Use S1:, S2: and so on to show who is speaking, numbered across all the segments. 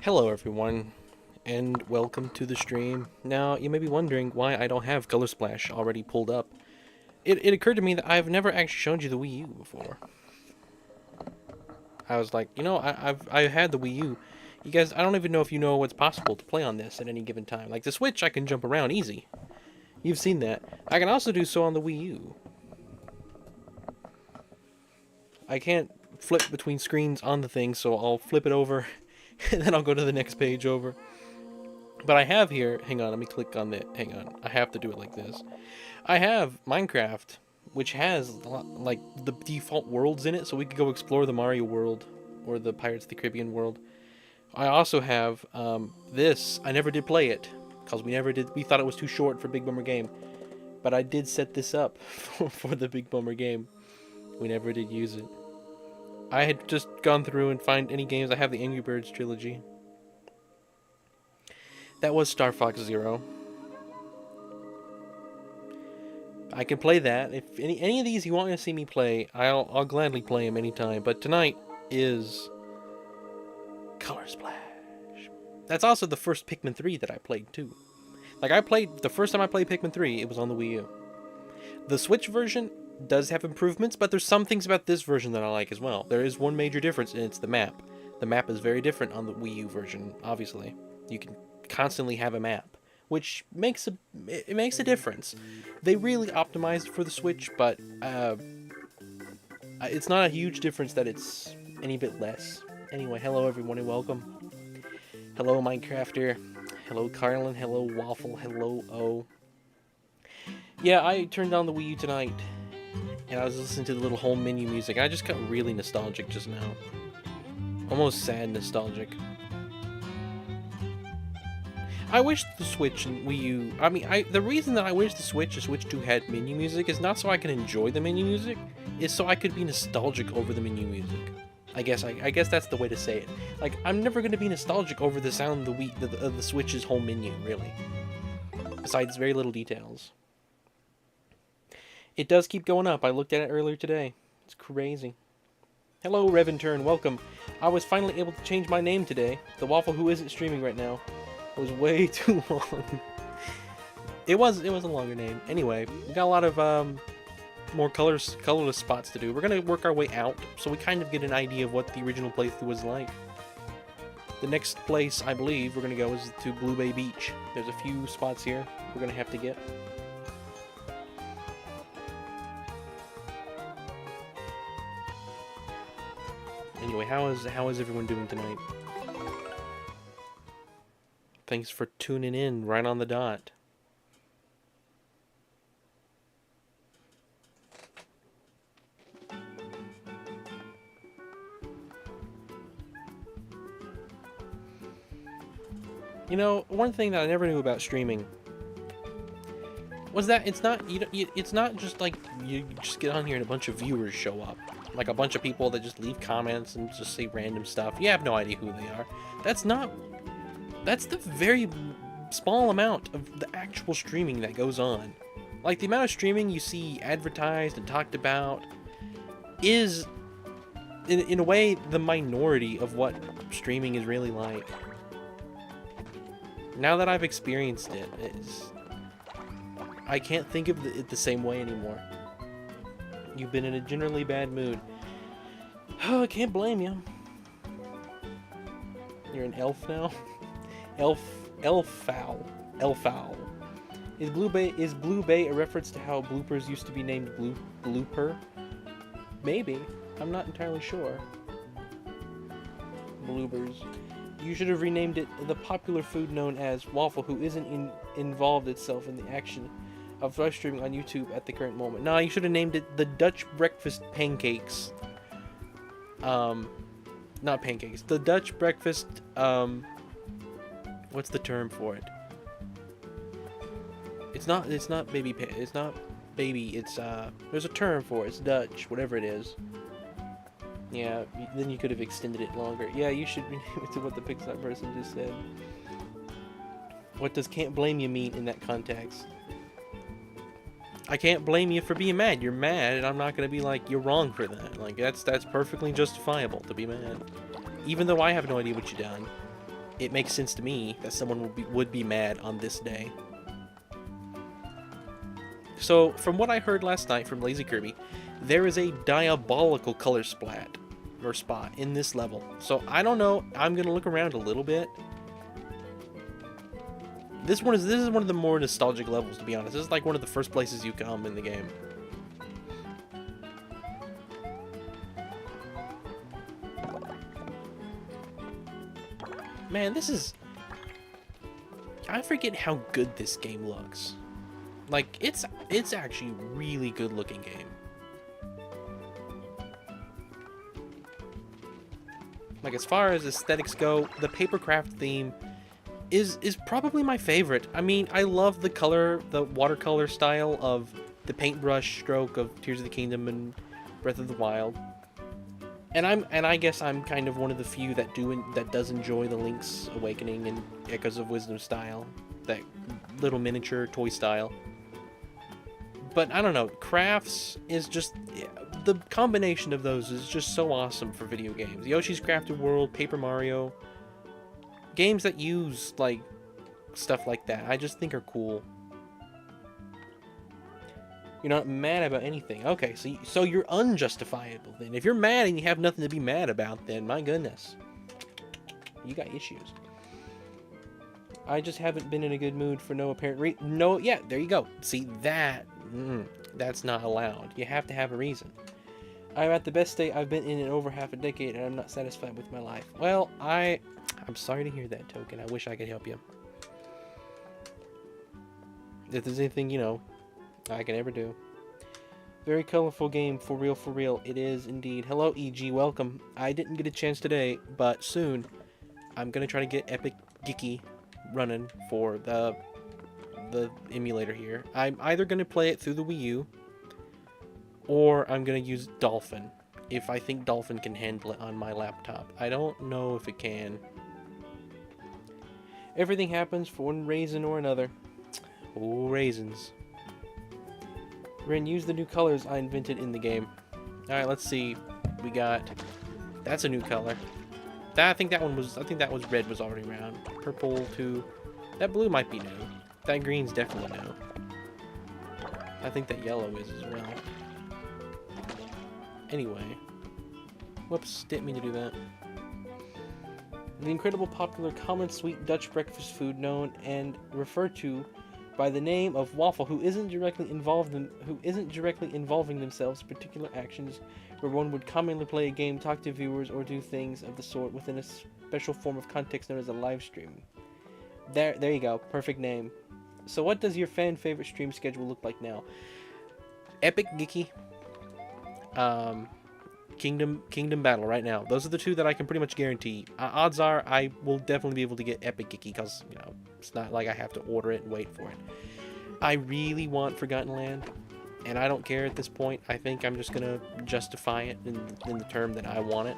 S1: Hello everyone, and welcome to the stream. Now, you may be wondering why I don't have Color Splash already pulled up. It occurred to me that I've never actually shown you the Wii U before. I was like, I had the Wii U. You guys, I don't even know if you know what's possible to play on this at any given time. Like the Switch, I can jump around easy. You've seen that. I can also do so on the Wii U. I can't flip between screens on the thing, so I'll flip it over, and then I'll go to the next page over. But I have here, hang on, let me click on it, hang on, I have to do it like this. I have Minecraft, which has, like, the default worlds in it, so we could go explore the Mario world, or the Pirates of the Caribbean world. I also have, this, I never did play it, because we thought it was too short for Big Bummer Game. But I did set this up for the Big Bummer Game. We never did use it. I had just gone through and find any games. I have the Angry Birds trilogy. That was Star Fox Zero. I can play that. If any of these you want to see me play, I'll gladly play them anytime. But tonight is Color Splash. That's also the first Pikmin 3 that I played too. Like the first time I played Pikmin 3, it was on the Wii U. The Switch version does have improvements, but there's some things about this version that I like as well. There is one major difference, and it's the map. The map is very different on the Wii U version, obviously. You can constantly have a map, which makes a difference. They really optimized for the Switch, but it's not a huge difference that it's any bit less. Anyway, hello everyone and welcome. Hello Minecrafter. Hello Carlin. Hello Waffle. Hello O. Yeah, I turned on the Wii U tonight, and I was listening to the little home menu music. I just got really nostalgic just now. Almost sad nostalgic. I wish the Switch and Wii U... the reason that I wish the Switch and Switch 2 had menu music is not so I can enjoy the menu music, is so I could be nostalgic over the menu music. I guess that's the way to say it. Like, I'm never going to be nostalgic over the sound of the Switch's home menu, really. Besides very little details. It does keep going up. I looked at it earlier today. It's crazy. Hello, Reventurn. Welcome. I was finally able to change my name today. The Waffle who isn't streaming right now. It was way too long. It was a longer name. Anyway, we got a lot of more colorless spots to do. We're gonna work our way out, so we kind of get an idea of what the original playthrough was like. The next place, I believe, we're gonna go is to Blue Bay Beach. There's a few spots here we're gonna have to get. Anyway, how is everyone doing tonight? Thanks for tuning in right on the dot. You know, one thing that I never knew about streaming was that it's not just like you just get on here and a bunch of viewers show up. Like a bunch of people that just leave comments and just say random stuff. You have no idea who they are. That's the very small amount of the actual streaming that goes on. Like, the amount of streaming you see advertised and talked about is, in a way, the minority of what streaming is really like. Now that I've experienced it, I can't think of it the same way anymore. You've been in a generally bad mood. Oh, I can't blame you. You're an elf now? Elfowl. Is Blue Bay a reference to how bloopers used to be named Blooper? Maybe. I'm not entirely sure. Bloopers. You should have renamed it the popular food known as waffle, who isn't involved itself in the action of live streaming on YouTube at the current moment. No, you should have named it the Dutch breakfast pancakes. Not pancakes. The Dutch breakfast, what's the term for it? It's not baby, it's, there's a term for it. It's Dutch, whatever it is. Yeah, then you could have extended it longer. Yeah, you should rename it to what the Pixar person just said. What does can't blame you mean in that context? I can't blame you for being mad. You're mad, and I'm not gonna be like, you're wrong for that. Like, that's perfectly justifiable to be mad. Even though I have no idea what you've done. it makes sense to me that someone would be mad on this day. So, from what I heard last night from Lazy Kirby, there is a diabolical color splat or spot in this level. So I don't know. I'm gonna look around a little bit. This is one of the more nostalgic levels, to be honest. This is like one of the first places you come in the game. Man, this is... I forget how good this game looks. Like, it's actually a really good looking game. Like, as far as aesthetics go, the papercraft theme is probably my favorite. I mean, I love the color, the watercolor style of the paintbrush stroke of Tears of the Kingdom and Breath of the Wild. And I guess I'm kind of one of the few that does enjoy the Link's Awakening and Echoes of Wisdom style, that little miniature toy style. But I don't know, crafts is just, the combination of those is just so awesome for video games. Yoshi's Crafted World, Paper Mario, games that use like stuff like that, I just think are cool. You're not mad about anything. Okay, so you're unjustifiable then. If you're mad and you have nothing to be mad about, then my goodness, you got issues. I just haven't been in a good mood for no apparent reason. No, yeah, there you go. See, that's not allowed. You have to have a reason. I'm at the best state I've been in over half a decade, and I'm not satisfied with my life. Well, I'm sorry to hear that, Token. I wish I could help you. If there's anything, you know, I can ever do. Very colorful game, for real, for real. It is indeed. Hello, EG, welcome. I didn't get a chance today, but soon I'm gonna try to get Epic Geeky running for the emulator here. I'm either gonna play it through the Wii U, or I'm gonna use Dolphin, if I think Dolphin can handle it on my laptop. I don't know if it can. Everything happens for one reason or another. Oh, raisins. Ren, use the new colors I invented in the game. Alright, let's see. We got... That's a new color. I think that was red was already around. Purple too. That blue might be new. That green's definitely new. I think that yellow is as well. Anyway. Whoops, didn't mean to do that. The incredible popular common sweet Dutch breakfast food known and referred to by the name of waffle, who isn't directly involving themselves in particular actions where one would commonly play a game, talk to viewers, or do things of the sort within a special form of context known as a live stream. There you go, perfect name. So what does your fan favorite stream schedule look like now? Epic Geeky, Kingdom Battle right now. Those are the two that I can pretty much guarantee. Odds are I will definitely be able to get Epic Geeky because, you know, it's not like I have to order it and wait for it. I really want Forgotten Land, and I don't care at this point. I think I'm just gonna justify it in the term that I want it.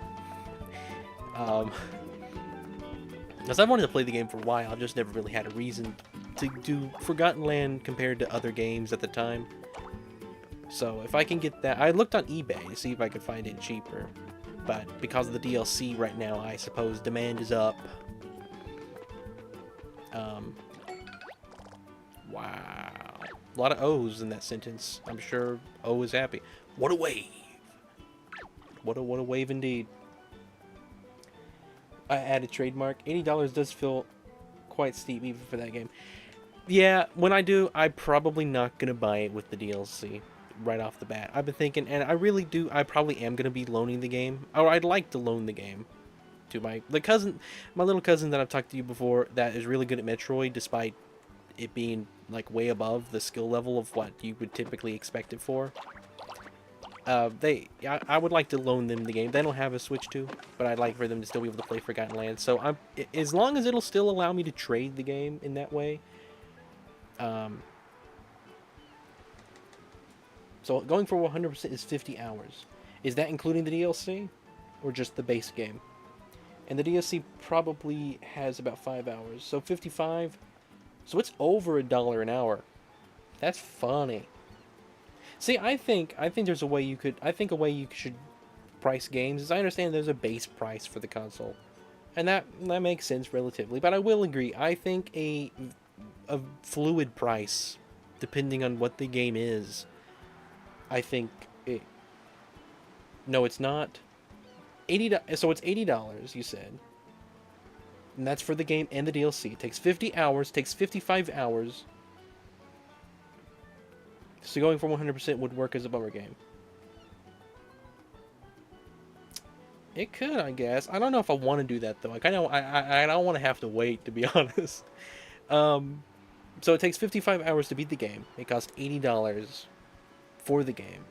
S1: Because I've wanted to play the game for a while, I've just never really had a reason to do Forgotten Land compared to other games at the time. So if I can get that, I looked on eBay to see if I could find it cheaper, but because of the DLC right now, I suppose demand is up. Wow, a lot of O's in that sentence. I'm sure O is happy. What a wave! What a wave indeed. I added trademark. $80 does feel quite steep even for that game. Yeah, when I do, I'm probably not gonna buy it with the DLC. Right off the bat, I've been thinking, and I probably am gonna be loaning the game, or I'd like to loan the game to my little cousin that I've talked to you before, that is really good at Metroid, despite it being like way above the skill level of what you would typically expect it for. I would like to loan them the game. They don't have a Switch 2, but I'd like for them to still be able to play Forgotten Land. So as long as it'll still allow me to trade the game in that way. So going for 100% is 50 hours. Is that including the DLC? Or just the base game? And the DLC probably has about 5 hours. So 55. So it's over $1 an hour. That's funny. See, I think there's a way you should price games. As I understand, there's a base price for the console. And that makes sense relatively, but I will agree. I think a fluid price, depending on what the game is, I think it. No, it's not. So it's $80. You said, and that's for the game and the DLC. It takes 50 hours. Takes 55 hours. So going for 100% would work as a bummer game. It could, I guess. I don't know if I want to do that though. Like I don't want to have to wait, to be honest. So it takes 55 hours to beat the game. It costs $80 for the game.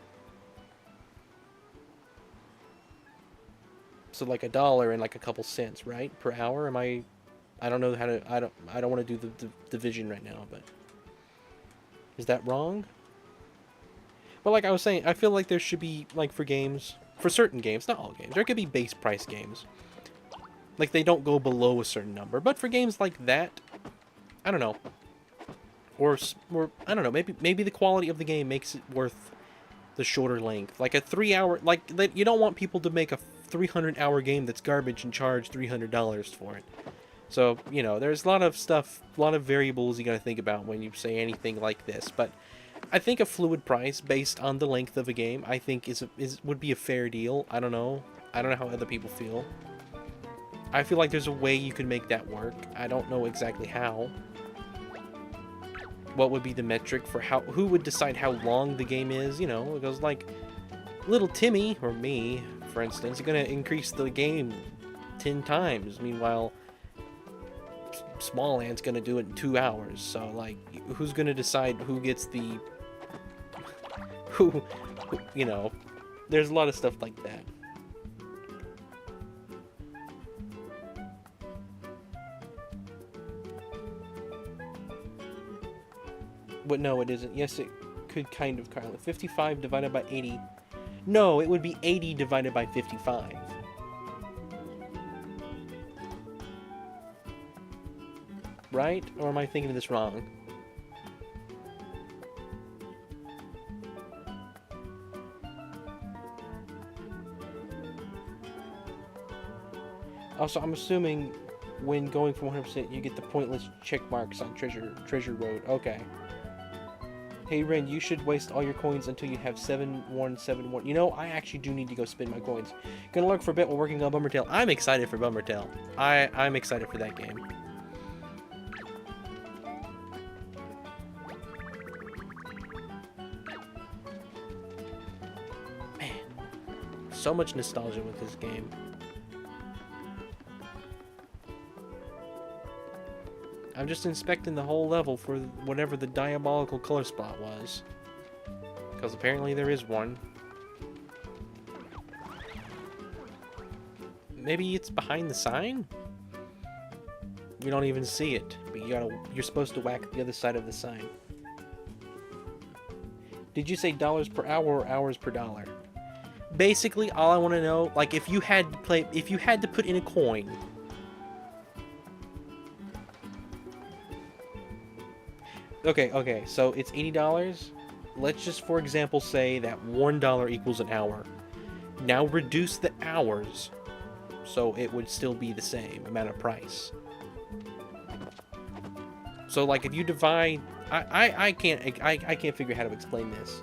S1: So like $1 and like a couple cents, right, per hour. Am I? I don't know how to. I don't want to do the division right now, but is that wrong? But like I was saying, I feel like there should be, like, for games, for certain games, not all games, there could be base price games. Like they don't go below a certain number, but for games like that, I don't know. Or I don't know, maybe the quality of the game makes it worth the shorter length. Like a 3-hour, like you don't want people to make a 300-hour game that's garbage and charge $300 for it. So, you know, there's a lot of stuff, a lot of variables you gotta think about when you say anything like this, but I think a fluid price based on the length of a game, I think would be a fair deal. I don't know how other people feel. I feel like there's a way you could make that work. I don't know exactly how. What would be the metric for who would decide how long the game is? You know, it goes like little Timmy, or me, for instance, is gonna increase the game 10 times. Meanwhile, Small Ant's gonna do it in 2 hours. So, like, who's gonna decide who gets the who, you know, there's a lot of stuff like that. But no, it isn't. Yes, it could kind of, Carla. 55 divided by 80. No, it would be 80 divided by 55. Right? Or am I thinking of this wrong? Also, I'm assuming when going for 100%, you get the pointless check marks on Treasure Road. Okay. Hey, Ren, you should waste all your coins until you have 7171. You know, I actually do need to go spend my coins. Gonna lurk for a bit while working on Bummertail. I'm excited for Bummertail. I'm excited for that game. Man, so much nostalgia with this game. I'm just inspecting the whole level for whatever the diabolical color spot was. Because apparently there is one. Maybe it's behind the sign? You don't even see it, but you're supposed to whack the other side of the sign. Did you say dollars per hour or hours per dollar? Basically, all I want to know, like, if you had to put in a coin. Okay, so it's $80. Let's just, for example, say that $1 equals an hour. Now reduce the hours, so it would still be the same amount of price. So, like, if you divide, I can't figure out how to explain this.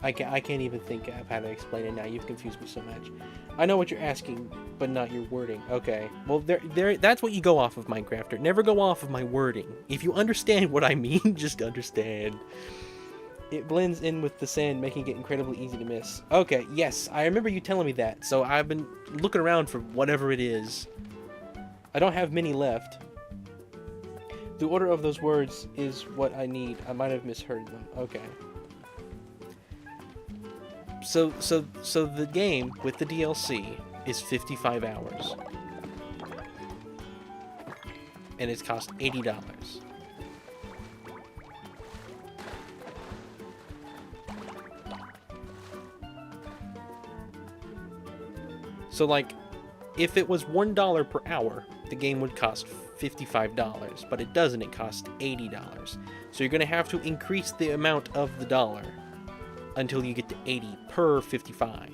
S1: I can't even think of how to explain it now. You've confused me so much. I know what you're asking, but not your wording. Okay. Well, that's what you go off of, Minecrafter. Never go off of my wording. If you understand what I mean, just understand. It blends in with the sand, making it incredibly easy to miss. Okay, yes. I remember you telling me that. So I've been looking around for whatever it is. I don't have many left. The order of those words is what I need. I might have misheard them. Okay. So the game with the DLC is 55 hours. And it's cost $80. So, like, if it was $1 per hour, the game would cost $55, but it doesn't, it costs $80. So you're going to have to increase the amount of the dollar until you get to 80 per 55.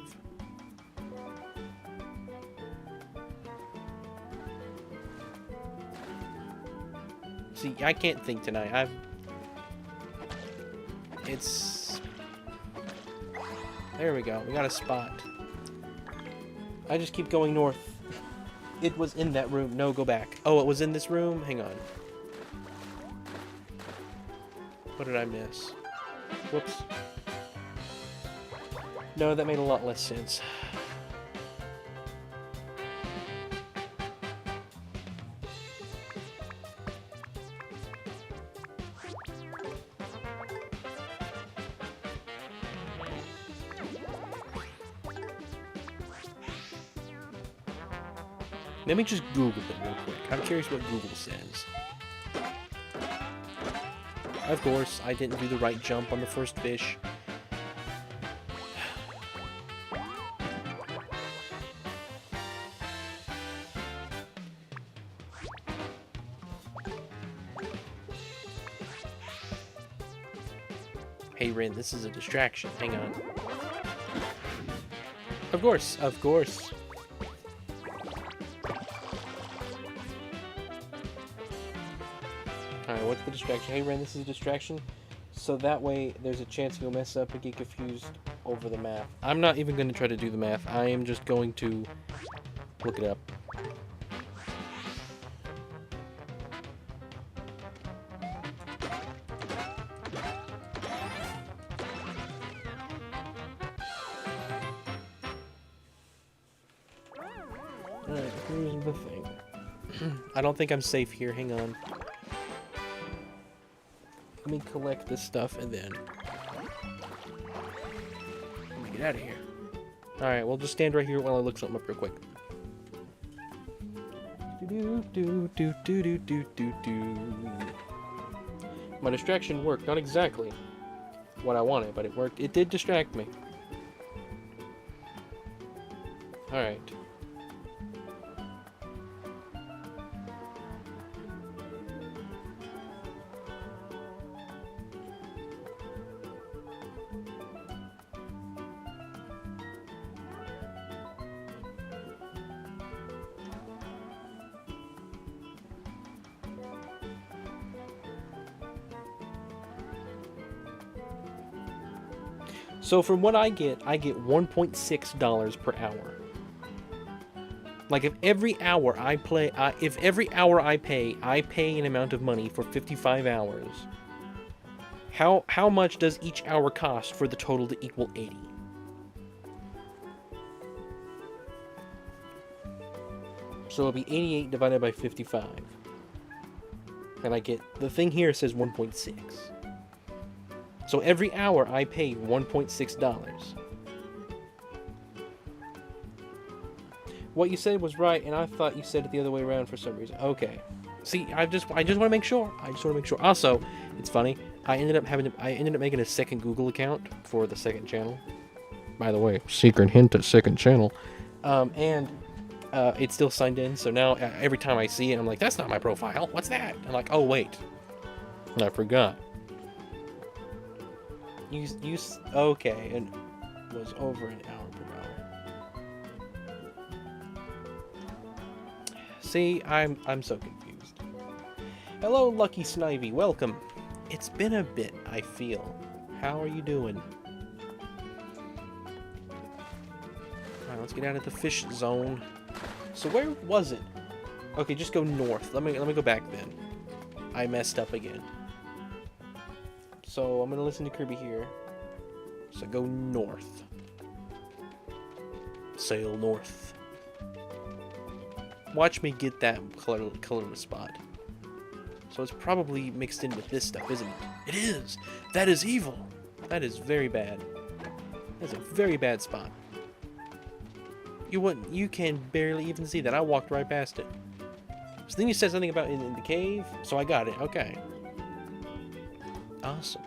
S1: See, I can't think tonight. There we go. We got a spot. I just keep going north. It was in that room. No, go back. Oh, it was in this room? Hang on. What did I miss? Whoops. No, that made a lot less sense. Let me just Google it real quick. I'm curious what Google says. Of course, I didn't do the right jump on the first fish. Hey, Rin, this is a distraction. Hang on. Of course, of course. Alright, what's the distraction? Hey, Ren, this is a distraction. So that way, there's a chance you'll mess up and get confused over the math. I'm not even going to try to do the math. I am just going to look it up. Alright, here's the thing. I don't think I'm safe here. Hang on. Let me collect this stuff and then let me get out of here. Alright, we'll just stand right here while I look something up real quick. My distraction worked. Not exactly what I wanted, but it worked. It did distract me. Alright. So from what I get $1.6 per hour. Like if every hour I pay an amount of money for 55 hours, how much does each hour cost for the total to equal 80? So it'll be 88 divided by 55. And I get, the thing here says 1.6. So every hour I pay $1.6. What you said was right, and I thought you said it the other way around for some reason. Okay. See, I just want to make sure. Also, it's funny. I ended up making a second Google account for the second channel. By the way, secret hint at second channel. It's still signed in. So now every time I see it, I'm like, that's not my profile. What's that? I'm like, oh wait, I forgot. Okay, and was over an hour per hour. See, I'm so confused. Hello, Lucky Snivy, welcome. It's been a bit, I feel. How are you doing? Alright, let's get out of the fish zone. So where was it? Okay, just go north. Let me go back then. I messed up again. So I'm gonna listen to Kirby here. So go north. Sail north. Watch me get that colorless spot. So it's probably mixed in with this stuff, isn't it? It is! That is evil! That is very bad. That's a very bad spot. You can barely even see that. I walked right past it. So then you said something about in the cave, so I got it. Okay. Awesome.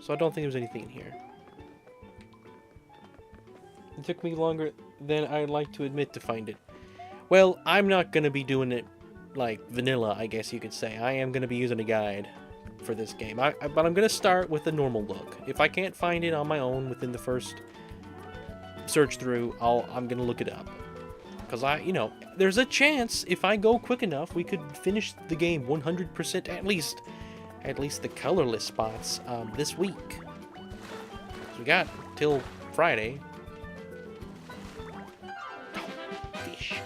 S1: So I don't think there's anything in here. It took me longer than I'd like to admit to find it. Well, I'm not gonna be doing it like vanilla, I guess you could say. I am gonna be using a guide for this game. But I'm gonna start with the normal look. If I can't find it on my own within the first search through, I'm gonna look it up. Because there's a chance if I go quick enough, we could finish the game 100% at least the colorless spots this week. So we got till Friday. Fish.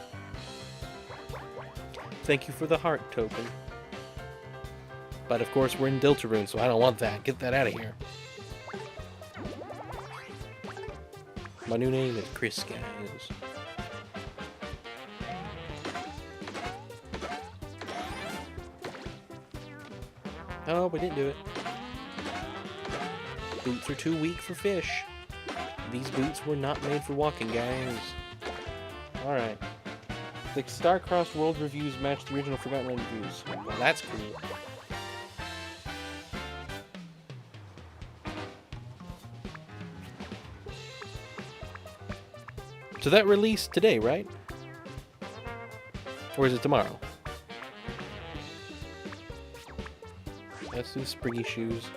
S1: Thank you for the heart token. But of course we're in Deltarune, so I don't want that. Get that out of here. My new name is Chris, guys. Oh, we didn't do it. Boots are too weak for fish. These boots were not made for walking, guys. Alright. The Star-Crossed World reviews match the original Forgotten Land reviews. Well, that's cool. So that released today, right? Or is it tomorrow? Let's do Spriggy Shoes.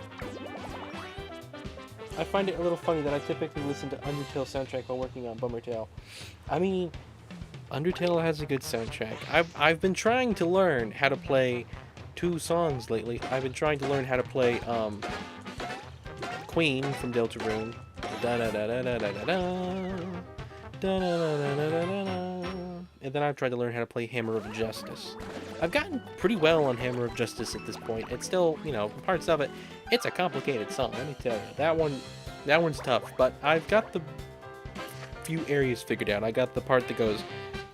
S1: I find it a little funny that I typically listen to Undertale soundtrack while working on Bummer Tale. I mean, Undertale has a good soundtrack. I've been trying to learn how to play 2 songs lately. I've been trying to learn how to play Queen from Deltarune. And then I've tried to learn how to play Hammer of Justice. I've gotten pretty well on Hammer of Justice at this point. It's still, parts of it, it's a complicated song, let me tell you. That one's tough, but I've got the few areas figured out. I got the part that goes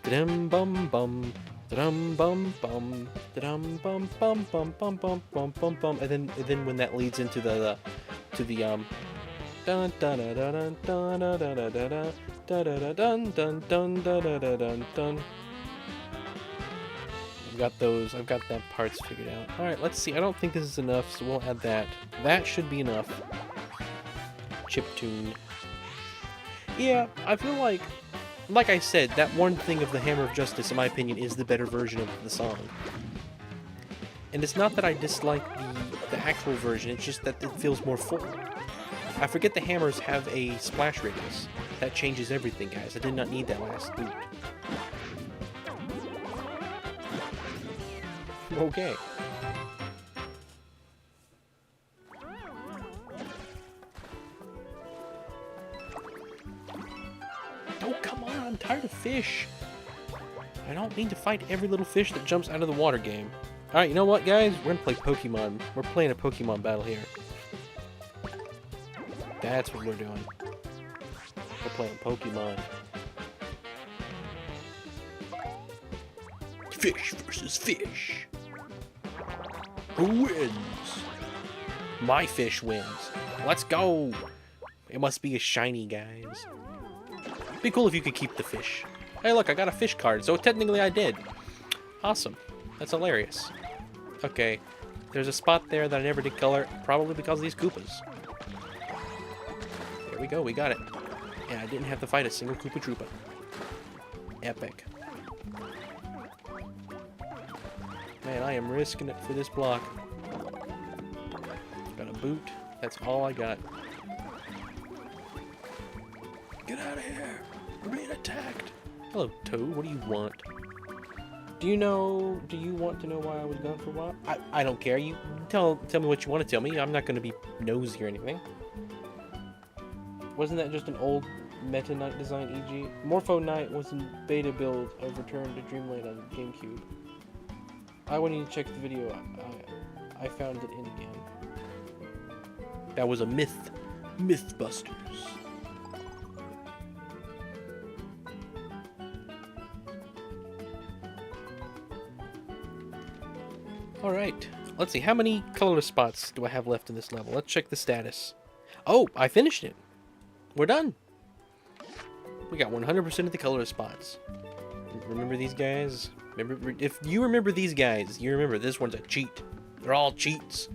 S1: da-dum bum bum, da-dum bum bum, da-dum bum bum bum bum bum bum bum bum, and then when that leads into the dun dun dun dun dun dun dun dun dun dun dun dun dun dun dun dun. I've got that parts figured out. Alright, let's see. I don't think this is enough, so we'll add that. That should be enough. Chiptune. Yeah, I feel like I said, that one thing of the Hammer of Justice, in my opinion, is the better version of the song. And it's not that I dislike the actual version, it's just that it feels more full. I forget the hammers have a splash radius. That changes everything, guys. I did not need that last boot. Okay. Oh, come on, I'm tired of fish. I don't need to fight every little fish that jumps out of the water game. Alright, you know what, guys? We're gonna play Pokemon. We're playing a Pokemon battle here. That's what we're doing. We're playing Pokemon. Fish versus fish. Who wins? My fish wins. Let's go. It must be a shiny, guys. It'd be cool if you could keep the fish. Hey, look, I got a fish card, so technically I did. Awesome. That's hilarious. Okay, there's a spot there that I never did color, probably because of these Koopas. There we go, we got it. Yeah, I didn't have to fight a single Koopa Troopa. Epic. Man, I am risking it for this block. Got a boot. That's all I got. Get out of here! We're being attacked! Hello, Toad. What do you want? Do you want to know why I was gone for a while? I don't care. You tell me what you want to tell me. I'm not going to be nosy or anything. Wasn't that just an old Meta Knight design, e.g.? Morpho Knight was in beta build of Return to Dreamland on GameCube. I went in to check the video. I found it in again. That was a myth. Mythbusters. Alright, let's see, how many colorless spots do I have left in this level? Let's check the status. Oh, I finished it. We're done. We got 100% of the colorless spots. Remember these guys? If you remember these guys, you remember this one's a cheat. They're all cheats.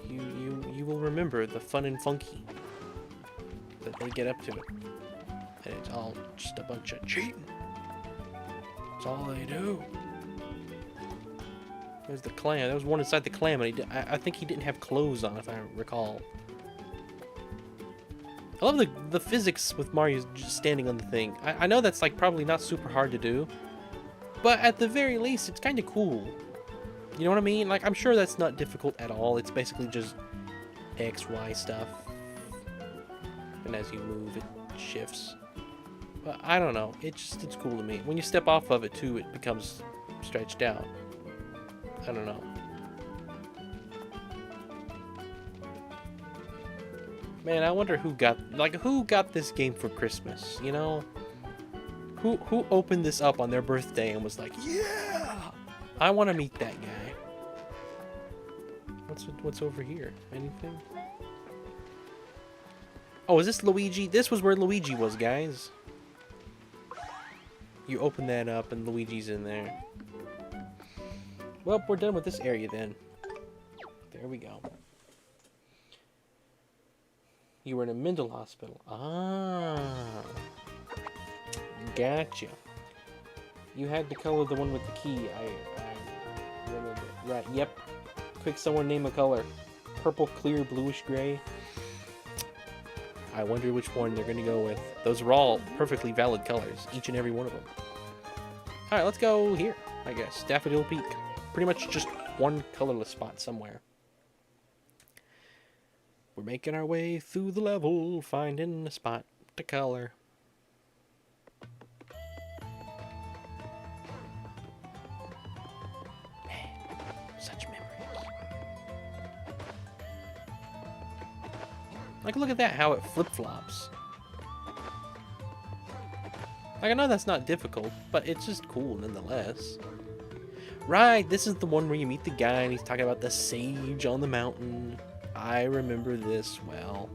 S1: You will remember the fun and funky that they get up to. And it's all just a bunch of cheating. That's all they do. There's the clam. There was one inside the clam, and I think he didn't have clothes on, if I recall. I love the physics with Mario just standing on the thing. I know that's like probably not super hard to do, but at the very least, it's kind of cool. You know what I mean? Like, I'm sure that's not difficult at all. It's basically just X, Y stuff. And as you move, it shifts. But I don't know. It's cool to me. When you step off of it, too, it becomes stretched out. I don't know. Man, I wonder who got this game for Christmas, you know? Who opened this up on their birthday and was like, yeah! I want to meet that guy. What's over here? Anything? Oh, is this Luigi? This was where Luigi was, guys. You open that up and Luigi's in there. Well, we're done with this area then. There we go. You were in a mental hospital. Ah. Gotcha. You had to color the one with the key. I remember. Right, yep. Quick, someone name a color. Purple, clear, bluish, gray. I wonder which one they're going to go with. Those are all perfectly valid colors. Each and every one of them. Alright, let's go here, I guess. Daffodil Peak. Pretty much just one colorless spot somewhere. We're making our way through the level, finding a spot to color. Man, such memories. Like, look at that, how it flip-flops. Like, I know that's not difficult, but it's just cool nonetheless. Right, this is the one where you meet the guy and he's talking about the sage on the mountain. I remember this well.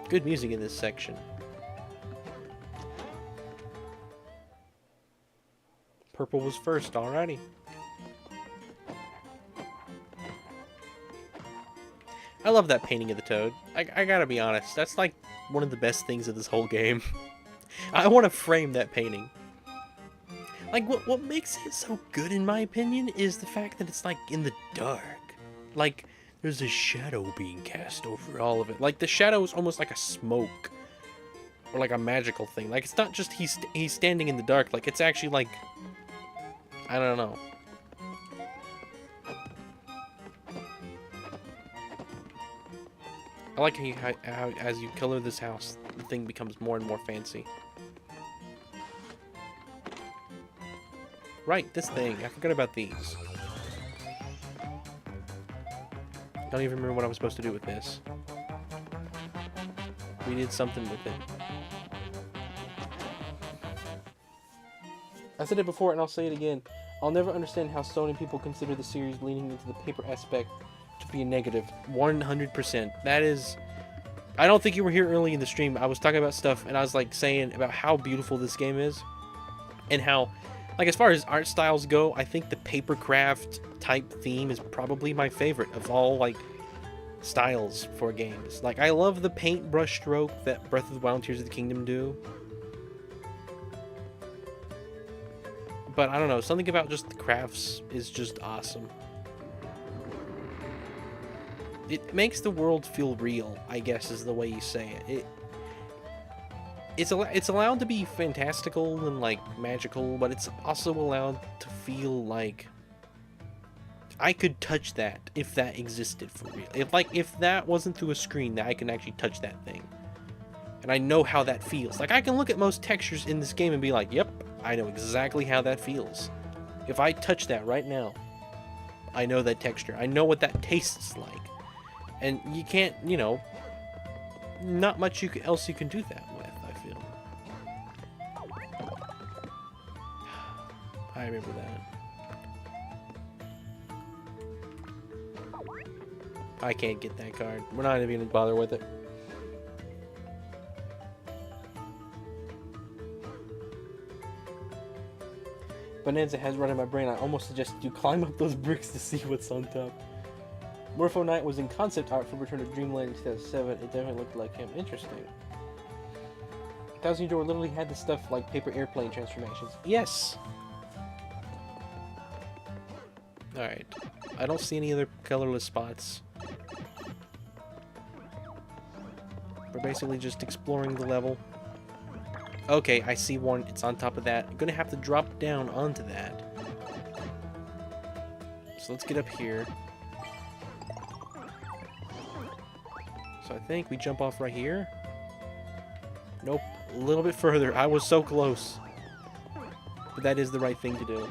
S1: Good music in this section. Purple was first, alrighty. I love that painting of the toad. I gotta be honest, that's like one of the best things of this whole game. I want to frame that painting. Like, what makes it so good, in my opinion, is the fact that it's, like, in the dark. Like, there's a shadow being cast over all of it. Like, the shadow is almost like a smoke. Or, like, a magical thing. Like, it's not just he's standing in the dark. Like, it's actually, like... I don't know. I like how as you color this house, the thing becomes more and more fancy. Right, this thing. I forgot about these. Don't even remember what I was supposed to do with this. We did something with it. I said it before and I'll say it again. I'll never understand how so many people consider the series leaning into the paper aspect to be a negative. 100%. That is... I don't think you were here early in the stream. I was talking about stuff and I was like saying about how beautiful this game is. And how, like, as far as art styles go, I think the papercraft type theme is probably my favorite of all, like, styles for games. Like, I love the paintbrush stroke that Breath of the Wild and Tears of the Kingdom do. But I don't know, something about just the crafts is just awesome. It makes the world feel real, I guess is the way you say it. It's allowed to be fantastical and, like, magical, but it's also allowed to feel like I could touch that if that existed for real. If that wasn't through a screen, that I can actually touch that thing. And I know how that feels. Like, I can look at most textures in this game and be like, yep, I know exactly how that feels. If I touch that right now, I know that texture. I know what that tastes like. And you can't, you know, not much else you can do that with, I feel. I remember that. I can't get that card. We're not even going to bother with it. Bonanza has run in my brain. I almost suggested you climb up those bricks to see what's on top. Morpho Knight was in concept art for Return to Dreamland in 2007. It definitely looked like him. Interesting. Thousand Year Door literally had the stuff like paper airplane transformations. Yes! Alright. I don't see any other colorless spots. We're basically just exploring the level. Okay, I see one. It's on top of that. I'm gonna have to drop down onto that. So let's get up here. So I think we jump off right here. Nope. A little bit further. I was so close. But that is the right thing to do.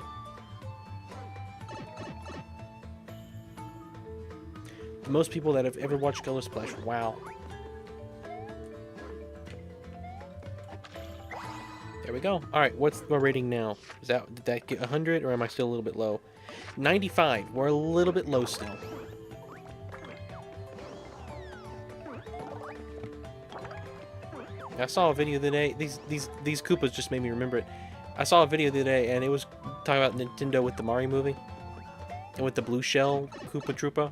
S1: The most people that have ever watched Color Splash. Wow. There we go. Alright, what's my rating now? Did that get 100 or am I still a little bit low? 95. We're a little bit low still. I saw a video the other day. These Koopas just made me remember it. I saw a video the other day and it was talking about Nintendo with the Mario movie. And with the blue shell Koopa Troopa.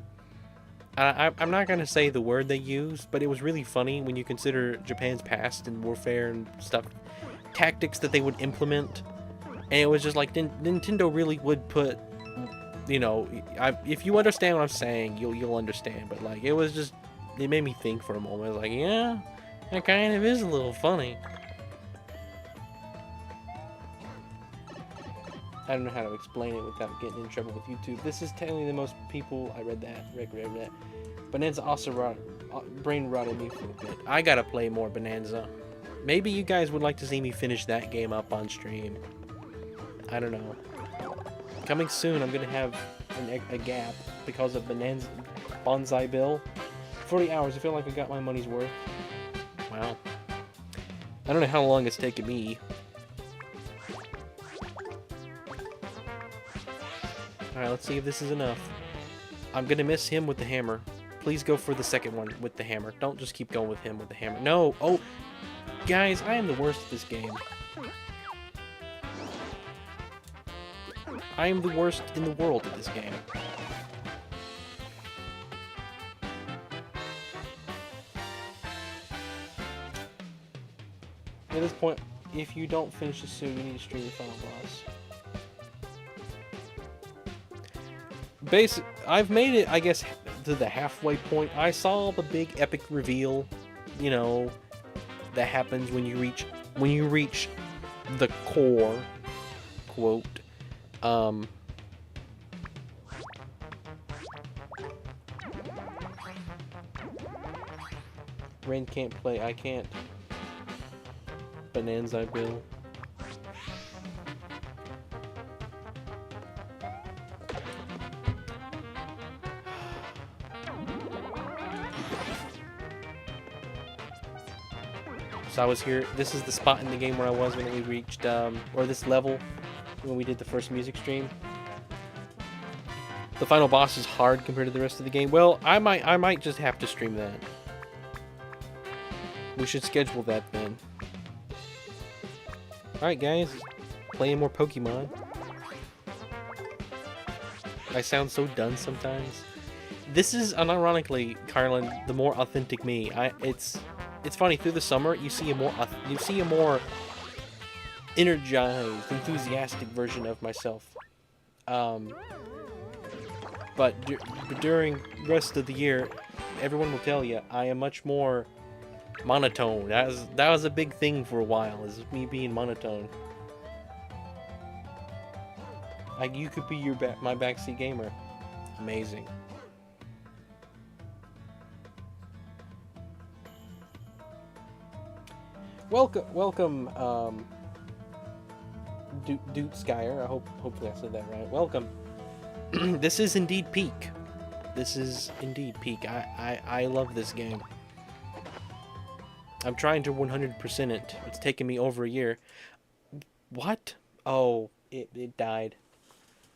S1: I'm not going to say the word they used, but it was really funny when you consider Japan's past and warfare and stuff. Tactics that they would implement. And it was just like, Nintendo really would put, you know, if you understand what I'm saying, you'll understand. But like, it was just, it made me think for a moment. I was like, yeah, that kind of is a little funny. I don't know how to explain it without getting in trouble with YouTube. This is technically the most people. I read that. Read that. Bonanza also brain rotted me for a bit. I gotta play more Bonanza. Maybe you guys would like to see me finish that game up on stream. I don't know. Coming soon, I'm gonna have a gap because of Bonanza Bonsai Bill. 40 hours. I feel like I got my money's worth. Wow. I don't know how long it's taken me. Alright, let's see if this is enough. I'm gonna miss him with the hammer. Please go for the second one with the hammer. Don't just keep going with him with the hammer. No! Oh! Guys, I am the worst at this game. I am the worst in the world at this game. At this point, if you don't finish this soon, you need to stream the final boss. I've made it, I guess, to the halfway point. I saw the big epic reveal, you know, that happens when you reach the core, quote. Ren can't play, I can't. Bonanza Bill. So I was here. This is the spot in the game where I was when we reached, or this level when we did the first music stream. The final boss is hard compared to the rest of the game. Well, I might just have to stream that. We should schedule that then. Alright guys, playing more Pokemon. I sound so done sometimes. This is, unironically, Carlin, the more authentic me. It's funny, through the summer you see a more energized, enthusiastic version of myself. But during the rest of the year, everyone will tell you I am much more monotone. That was a big thing for a while, is me being monotone. Like, you could be my backseat gamer. Amazing. Welcome, Duke Skyer. Hopefully I said that right. Welcome. This is indeed peak. This is indeed peak. I love this game. I'm trying to 100% it. It's taken me over a year. What? Oh, it died.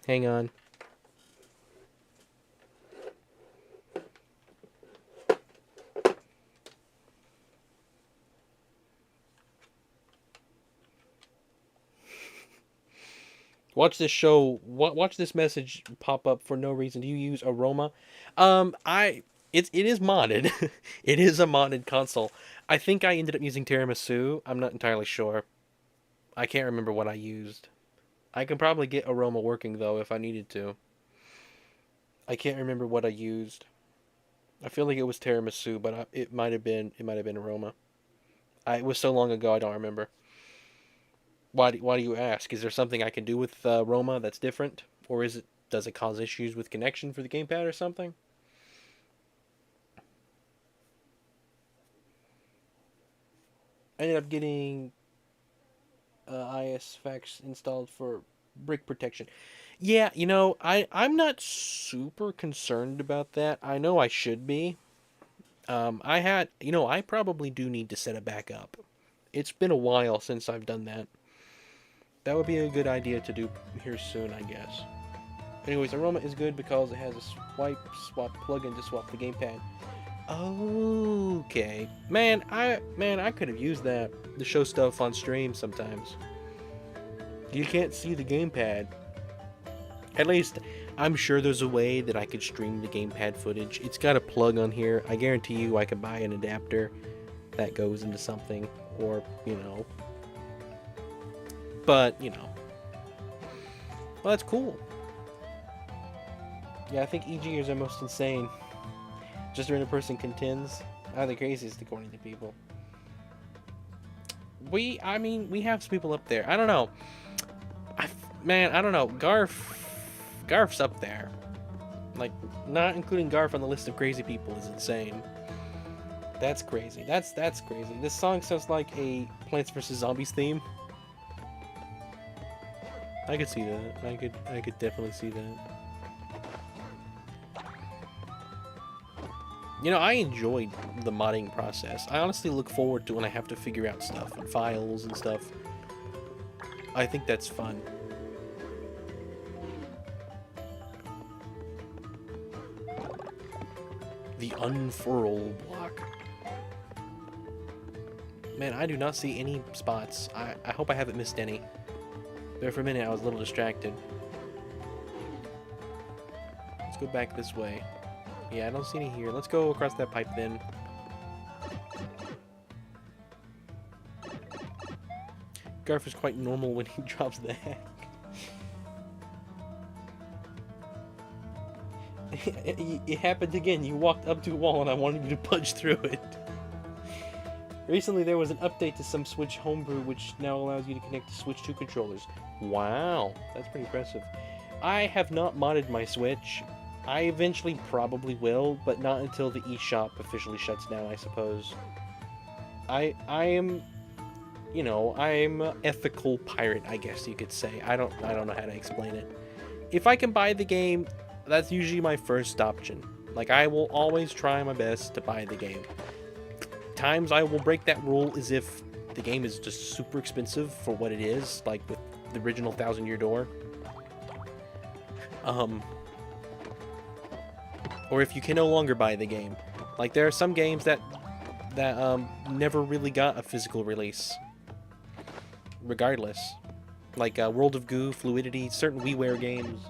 S1: Hang on. Watch this show. Watch this message pop up for no reason. Do you use Aroma? I it is modded. It is a modded console. I think I ended up using Tiramisu. I'm not entirely sure. I can't remember what I used. I can probably get Aroma working though if I needed to. I can't remember what I used. I feel like it was Tiramisu, but it might have been Aroma. It was so long ago I don't remember. Why do you ask? Is there something I can do with Roma that's different, or does it cause issues with connection for the gamepad or something? I ended up getting ISFX installed for brick protection. Yeah, I'm not super concerned about that. I know I should be. I probably do need to set a backup. It's been a while since I've done that. That would be a good idea to do here soon, I guess. Anyways, Aroma is good because it has a swipe swap plugin to swap the gamepad. Okay, man, I could have used that to show stuff on stream sometimes. You can't see the gamepad. At least, I'm sure there's a way that I could stream the gamepad footage. It's got a plug on here. I guarantee you I could buy an adapter that goes into something, or, But, well, that's cool. Yeah, I think EGers are most insane. Just when a person contends, are the craziest according to people. We have some people up there. I don't know. I don't know. Garf's up there. Like, not including Garf on the list of crazy people is insane. That's crazy. That's crazy. This song sounds like a Plants vs. Zombies theme. I could see that. I could definitely see that. I enjoyed the modding process. I honestly look forward to when I have to figure out stuff and files and stuff. I think that's fun. The unfurl block. Man, I do not see any spots. I hope I haven't missed any. There for a minute I was a little distracted. Let's go back this way. Yeah, I don't see any here. Let's go across that pipe then. Garf is quite normal when he drops the hack. It happened again. You walked up to a wall and I wanted you to punch through it. Recently there was an update to some Switch homebrew which now allows you to connect to Switch 2 controllers. Wow, that's pretty impressive. I have not modded my Switch. I eventually probably will, but not until the eShop officially shuts down, I suppose. I am, I'm an ethical pirate, I guess you could say. I don't know how to explain it. If I can buy the game, that's usually my first option. Like, I will always try my best to buy the game. Times I will break that rule is if the game is just super expensive for what it is, like with the original Thousand Year Door. Or if you can no longer buy the game. Like, there are some games that never really got a physical release. Regardless. Like World of Goo, Fluidity, certain WiiWare games.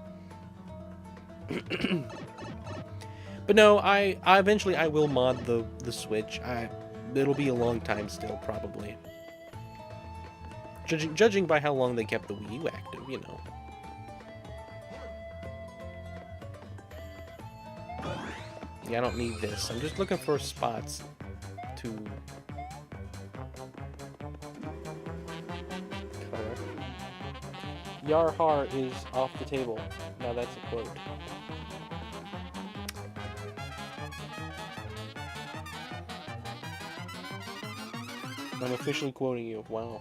S1: But no, I eventually I will mod the Switch. It'll be a long time still, probably. Judging by how long they kept the Wii U active, Yeah, I don't need this. I'm just looking for spots to cover. Yarhar is off the table. Now that's a quote. I'm officially quoting you. Wow.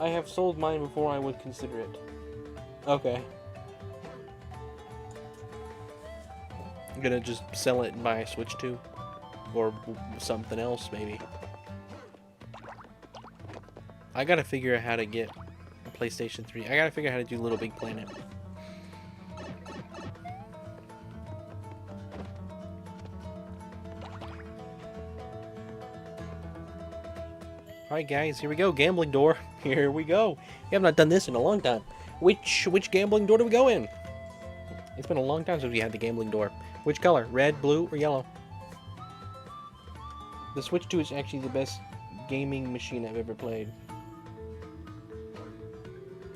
S1: I have sold mine before I would consider it. Okay. I'm gonna just sell it and buy a Switch 2. Or something else, maybe. I gotta figure out how to get a PlayStation 3. I gotta figure out how to do Little Big Planet. Alright guys, here we go. Gambling door. Here we go. We have not done this in a long time. Which gambling door do we go in? It's been a long time since we had the gambling door. Which color? Red, blue, or yellow? The Switch 2 is actually the best gaming machine I've ever played.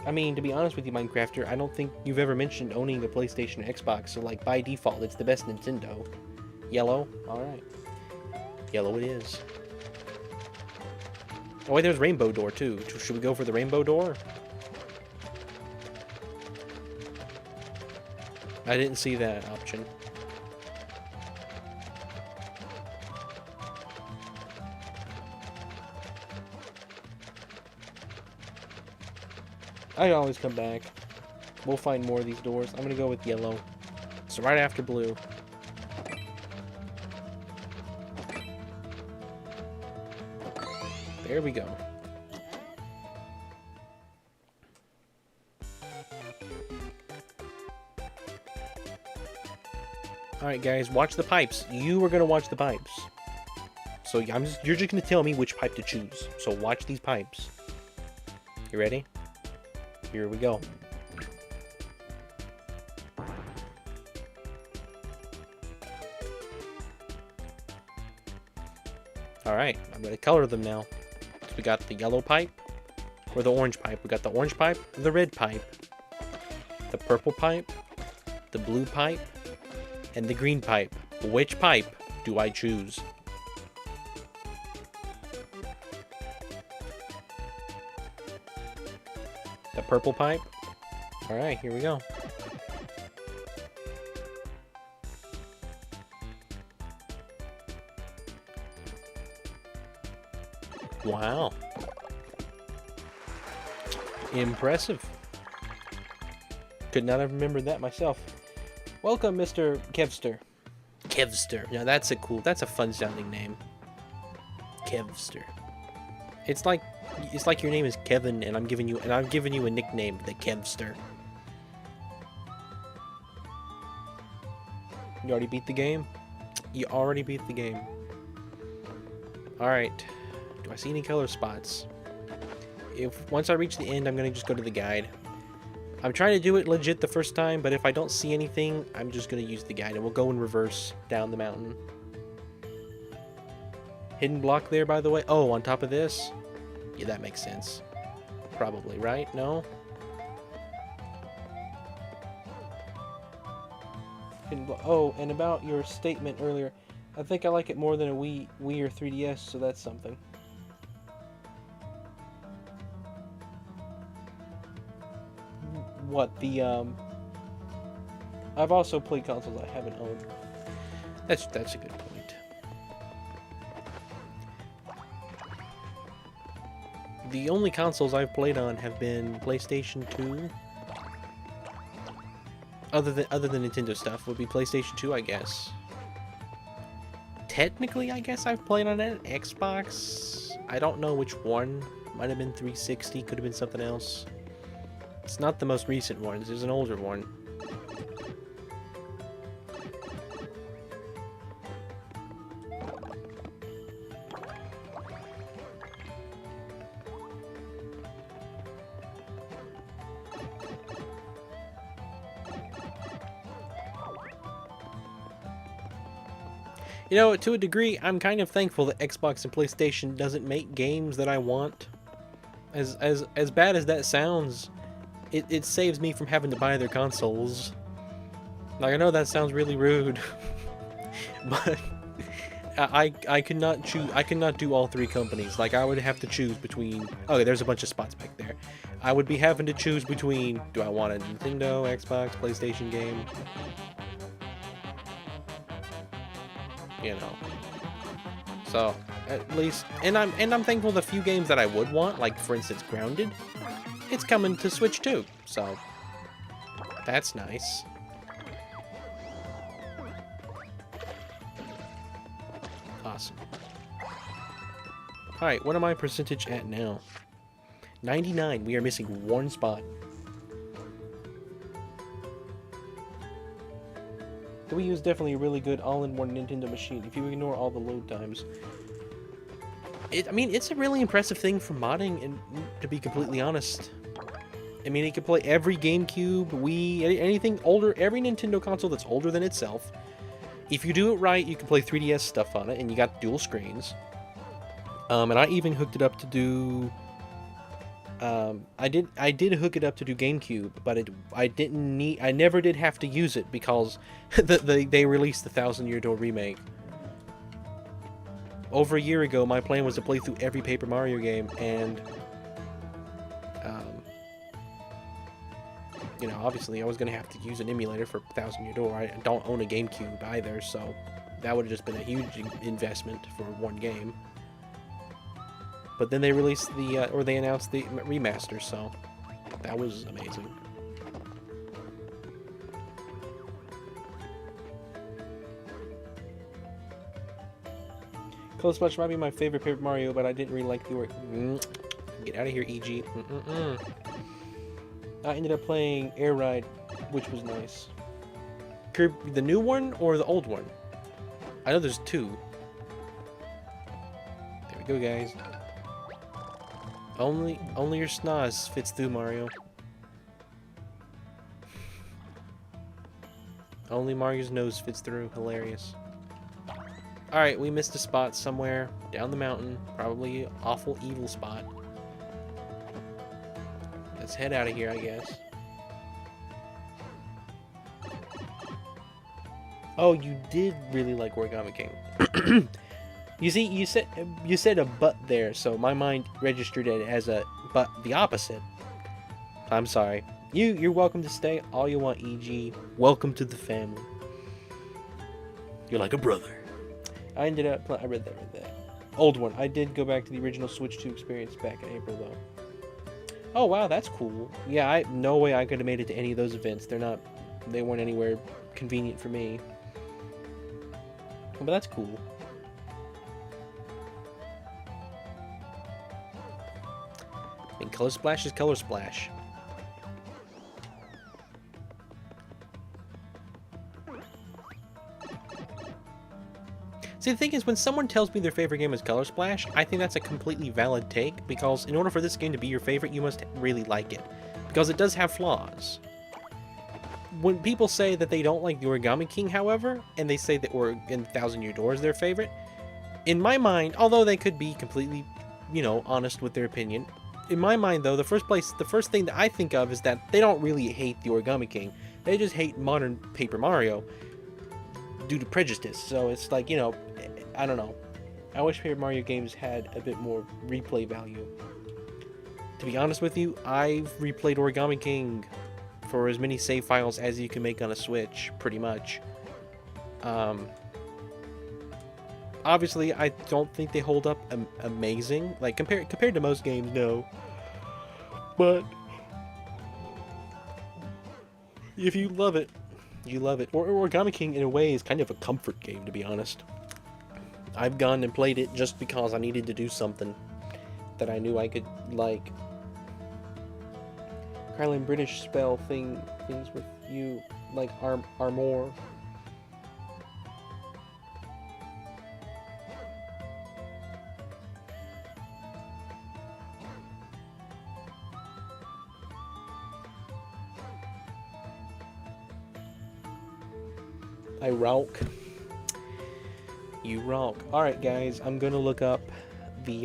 S1: I mean, to be honest with you, Minecrafter, I don't think you've ever mentioned owning a PlayStation or Xbox, so like by default, it's the best Nintendo. Yellow? Alright. Yellow it is. Oh wait, there's rainbow door too. Should we go for the rainbow door? I didn't see that option. I always come back. We'll find more of these doors. I'm gonna go with yellow. So right after blue. There we go. Alright guys, watch the pipes. You are gonna watch the pipes. So you're just gonna tell me which pipe to choose. So watch these pipes. You ready? Here we go. Alright, I'm gonna color them now. So we got the yellow pipe, or the orange pipe. We got the orange pipe, the red pipe, the purple pipe, the blue pipe, and the green pipe. Which pipe do I choose? The purple pipe? Alright, here we go. Wow. Impressive. Could not have remembered that myself. Welcome, Mr. Kevster. Kevster. Now that's a fun sounding name. Kevster. It's like your name is Kevin and I'm giving you a nickname, the Kevster. You already beat the game? You already beat the game. Alright. Do I see any color spots? Once I reach the end, I'm gonna just go to the guide. I'm trying to do it legit the first time, but if I don't see anything, I'm just gonna use the guide and we'll go in reverse down the mountain. Hidden block there, by the way. Oh, on top of this? Yeah, that makes sense. Probably, right? No? Hidden block. Oh, and about your statement earlier, I think I like it more than a Wii or 3DS, so that's something. What, I've also played consoles I haven't owned. That's a good point. The only consoles I've played on have been PlayStation 2. Other than Nintendo stuff would be PlayStation 2, I guess. Technically, I guess I've played on an Xbox. I don't know which one. Might have been 360, could have been something else. It's not the most recent one, this is an older one. You know, to a degree, I'm kind of thankful that Xbox and PlayStation doesn't make games that I want. As bad as that sounds, it saves me from having to buy their consoles. Like, I know that sounds really rude, but I could not choose. I could not do all three companies. Like, I would have to choose between. Okay, there's a bunch of spots back there. I would be having to choose between. Do I want a Nintendo, Xbox, PlayStation game? You know. So at least, and I'm thankful the few games that I would want, like for instance, Grounded. It's coming to Switch too, so that's nice. Awesome. Alright, what am I percentage at now? 99. We are missing one spot. The Wii U is definitely a really good all-in-one Nintendo machine if you ignore all the load times. I mean, it's a really impressive thing for modding, and to be completely honest. I mean, it can play every GameCube, Wii, anything older, every Nintendo console that's older than itself. If you do it right, you can play 3DS stuff on it, and you got dual screens. And I even hooked it up to do... I did hook it up to do GameCube, but I never did have to use it because they released the 1,000 Year Door remake. Over a year ago, my plan was to play through every Paper Mario game, and you know, obviously I was gonna have to use an emulator for 1,000 Year Door. I don't own a GameCube either, so that would have just been a huge investment for one game. But then they released or they announced the remaster, so that was amazing. COLO Splash might be my favorite Paper Mario, but I didn't really like the work. Get out of here, EG. I ended up playing Air Ride, which was nice. The new one or the old one? I know there's two. There we go, guys. Only your schnoz fits through, Mario. Only Mario's nose fits through. Hilarious. Alright, we missed a spot somewhere down the mountain. Probably an awful evil spot. Let's head out of here, I guess. Oh, you did really like Origami King. You see, you said a but there, so my mind registered it as a but the opposite. I'm sorry. You're welcome to stay all you want, EG. Welcome to the family. You're like a brother. I ended up I read that. Old one. I did go back to the original Switch 2 experience back in April though. Oh wow, that's cool. Yeah, no way I could have made it to any of those events. They weren't anywhere convenient for me. But that's cool. And Color Splash is Color Splash. See, the thing is, when someone tells me their favorite game is Color Splash, I think that's a completely valid take, because in order for this game to be your favorite, you must really like it. Because it does have flaws. When people say that they don't like the Origami King, however, and they say that in 1,000 Year Door is their favorite, in my mind, although they could be completely, you know, honest with their opinion, in my mind, though, the first thing that I think of is that they don't really hate the Origami King. They just hate modern Paper Mario due to prejudice. So it's like, you know, I don't know. I wish Paper Mario games had a bit more replay value. To be honest with you, I've replayed Origami King for as many save files as you can make on a Switch, pretty much. Obviously, I don't think they hold up amazing. Like, compared to most games, no. But if you love it, you love it. Origami King, in a way, is kind of a comfort game, to be honest. I've gone and played it just because I needed to do something that I knew I could like. Carlin British spell things with you like armor. I rock. You rock. Alright guys, I'm gonna look up the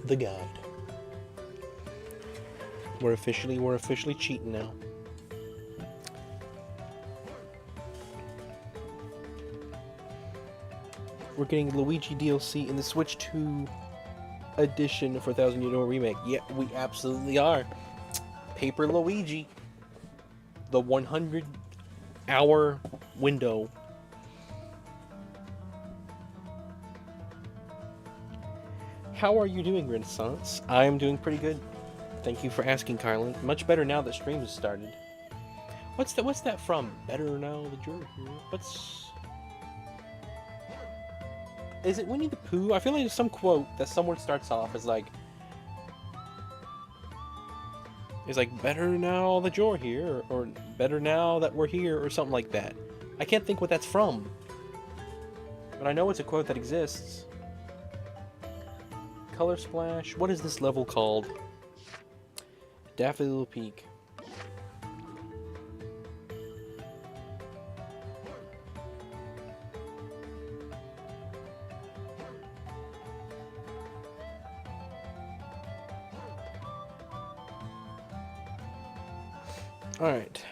S1: guide. We're officially cheating now. We're getting Luigi DLC in the Switch 2 edition for 1,000 Year Door Remake. Yeah, we absolutely are. Paper Luigi. The 100-hour window. How are you doing, Renaissance? I'm doing pretty good. Thank you for asking, Carlin. Much better now that stream has started. What's that from? Better now that you're here. Is it Winnie the Pooh? I feel like there's some quote that someone starts off as like, better now that you're here, or better now that we're here, or something like that. I can't think what that's from, but I know it's a quote that exists. Color Splash. What is this level called? Daffodil Peak. Alright.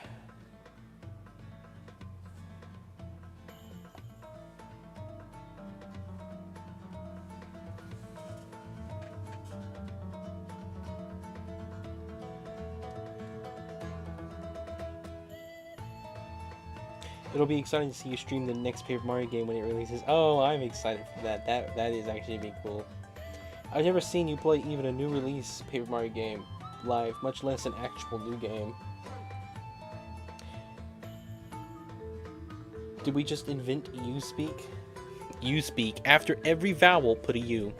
S1: It'll be exciting to see you stream the next Paper Mario game when it releases. Oh, I'm excited for that. That is actually be cool. I've never seen you play even a new release Paper Mario game live, much less an actual new game. Did we just invent you speak? You speak. After every vowel, put a U.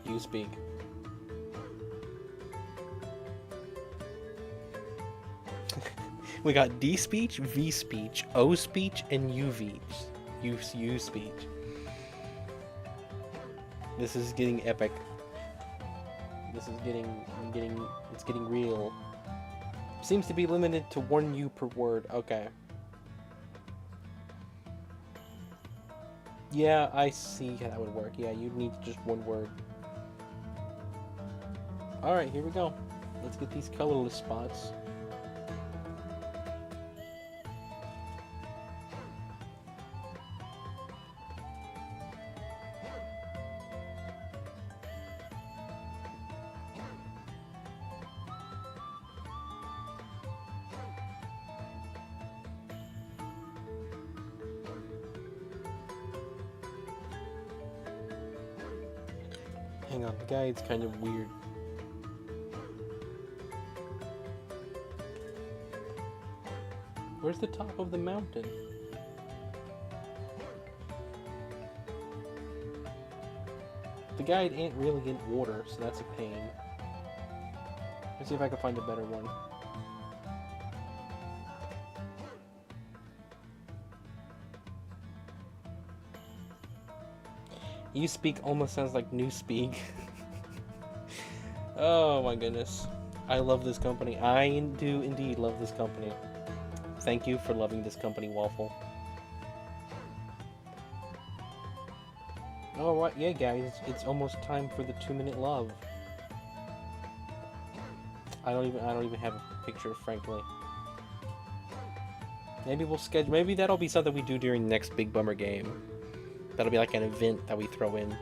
S1: You speak. We got D speech, V speech, O speech, and U speech. This is getting epic. This is it's getting real. Seems to be limited to 1 U per word. Okay. Yeah, I see how that would work. Yeah, you'd need just 1 word. Alright, here we go. Let's get these colorless spots. Hang on, the guide's kind of weird. Where's the top of the mountain? The guide ain't really in order, so that's a pain. Let's see if I can find a better one. You speak almost sounds like new speak. Oh my goodness. I love this company. I do indeed love this company. Thank you for loving this company, Waffle. Alright, yeah guys, it's almost time for the 2-minute love. I don't even have a picture, frankly. Maybe we'll schedule, maybe that'll be something we do during the next Big Bummer game. That'll be like an event that we throw in.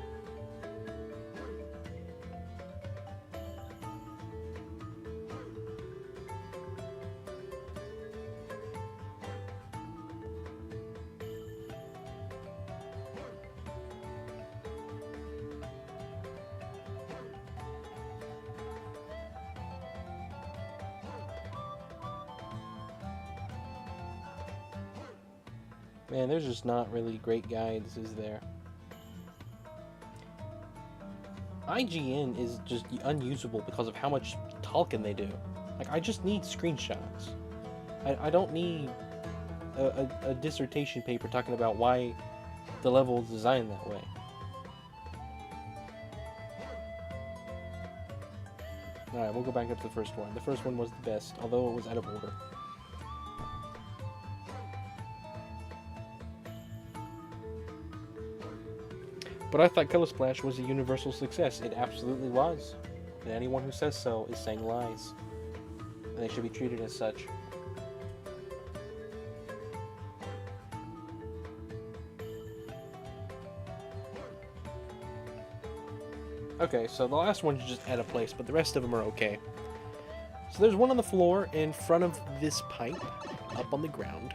S1: Man, there's just not really great guides, is there? IGN is just unusable because of how much talking they do. Like, I just need screenshots. I don't need a dissertation paper talking about why the level is designed that way. Alright, we'll go back up to the first one. The first one was the best, although it was out of order. But I thought Color Splash was a universal success. It absolutely was. And anyone who says so is saying lies. And they should be treated as such. Okay, so the last one's just out of place, but the rest of them are okay. So there's one on the floor in front of this pipe, up on the ground.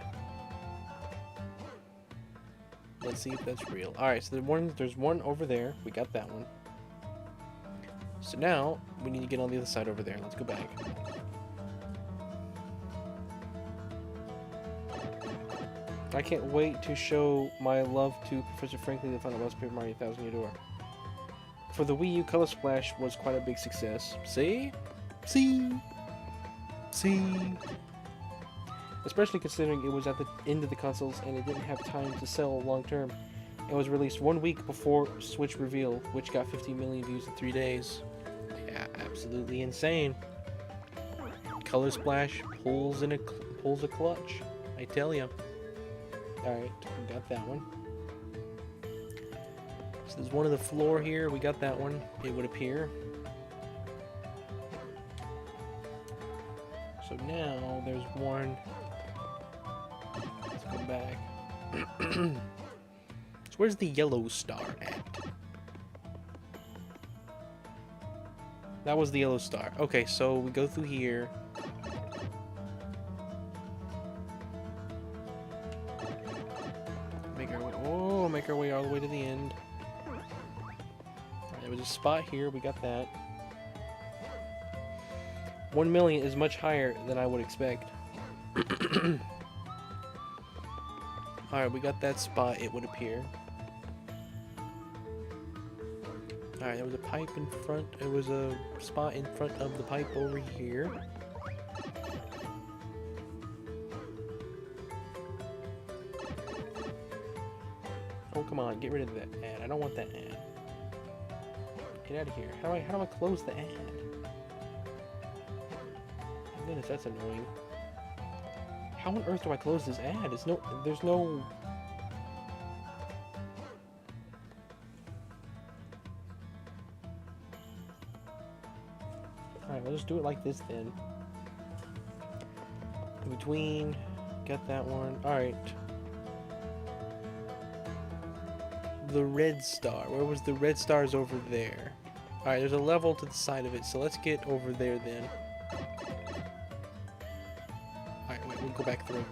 S1: Let's see if that's real. Alright, so there's one over there. We got that one. So now, we need to get on the other side over there. Let's go back. I can't wait to show my love to Professor Franklin the final boss Paper Mario 1000 Year Door. For the Wii U, Color Splash was quite a big success. See? See? See? Especially considering it was at the end of the consoles and it didn't have time to sell long term. It was released 1 week before Switch reveal, which got 50 million views in 3 days. Yeah, absolutely insane. Color Splash pulls a clutch, I tell ya. Alright, we got that one. So there's one on the floor here, we got that one, it would appear. So now there's one. Let's go back. So where's the yellow star at? That was the yellow star. Okay, so we go through here. Make our way all the way to the end. Right, there was a spot here, we got that. 1 million is much higher than I would expect. Alright, we got that spot, it would appear. Alright, there was a pipe in front. There was a spot in front of the pipe over here. Oh, come on, get rid of that ad. I don't want that ad. Get out of here. How do I close the ad? Oh, goodness, that's annoying. How on earth do I close this ad? There's no... Alright, we'll just do it like this then. In between, got that one. Alright. The red star. Where was the red stars? Over there. Alright, there's a level to the side of it, so let's get over there then. Alright, wait, we'll go back through.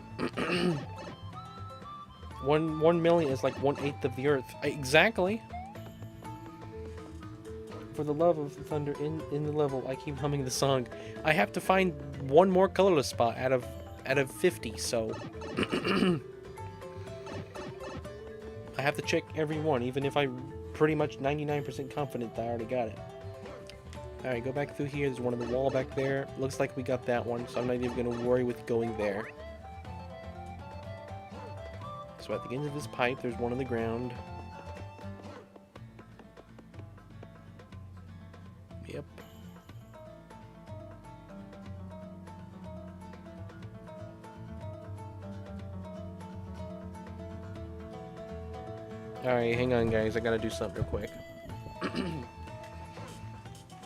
S1: 1 million is like 1/8 of the Earth. Exactly. For the love of thunder, in the level, I keep humming the song. I have to find one more colorless spot out of 50, so I have to check every one, even if I'm pretty much 99% confident that I already got it. Alright, go back through here. There's one on the wall back there. Looks like we got that one, so I'm not even going to worry with going there. So at the end of this pipe, there's one on the ground. Yep. Alright, hang on guys, I gotta do something real quick.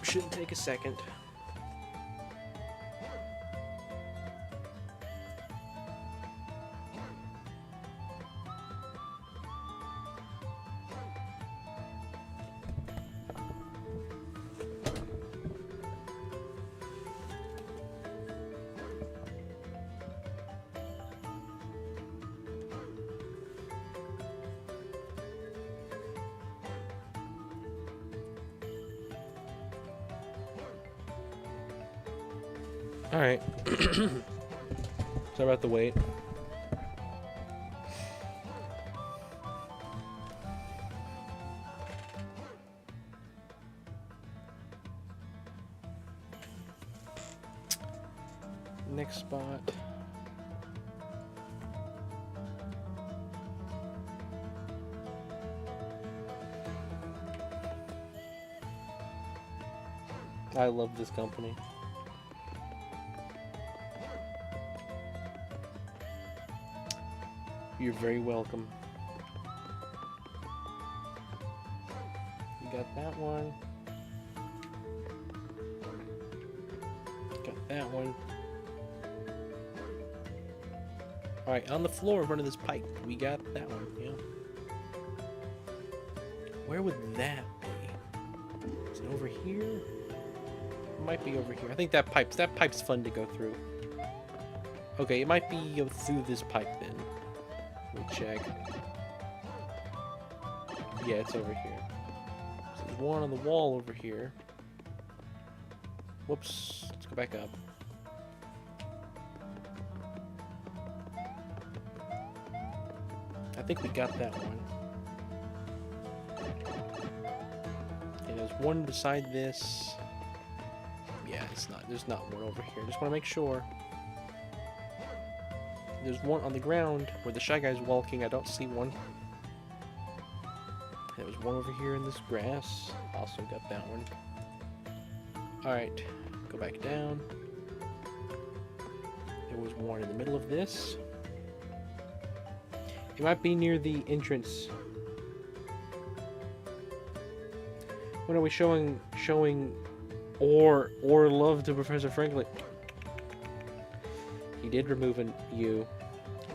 S1: Shouldn't take a second. Alright. Sorry about the wait. Next spot. I love this company. You're very welcome. You got that one. Got that one. Alright, on the floor in front of this pipe, we got that one, yeah. Where would that be? Is it over here? It might be over here. I think that pipe's fun to go through. Okay, it might be through this pipe then. Let me check. Yeah, it's over here. So there's one on the wall over here. Whoops. Let's go back up. think we got that one. And there's one beside this. Yeah, it's not. There's not one over here. Just want to make sure. There's one on the ground where the Shy Guy's walking. I don't see one. There was one over here in this grass. Also got that one. Alright, go back down. There was one in the middle of this. It might be near the entrance. When are we showing or love to Professor Franklin? He did remove you.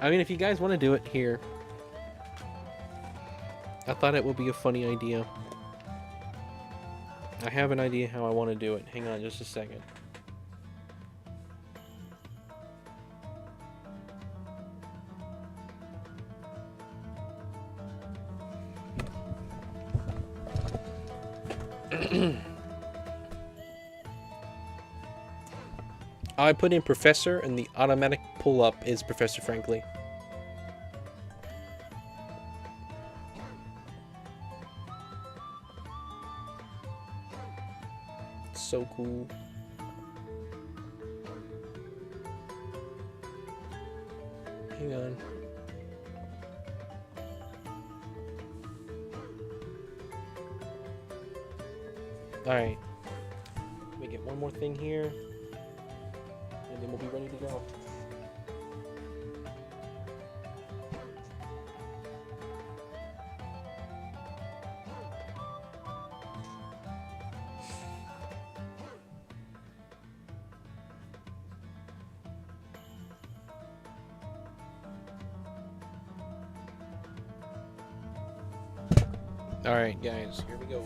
S1: I mean, if you guys want to do it here, I thought it would be a funny idea. I have an idea how I want to do it. Hang on just a second. I put in Professor, and the automatic pull-up is Professor Franklin. So cool. Hang on. Alright. Let me get one more thing here. And then we'll be ready to go. Alright guys, here we go.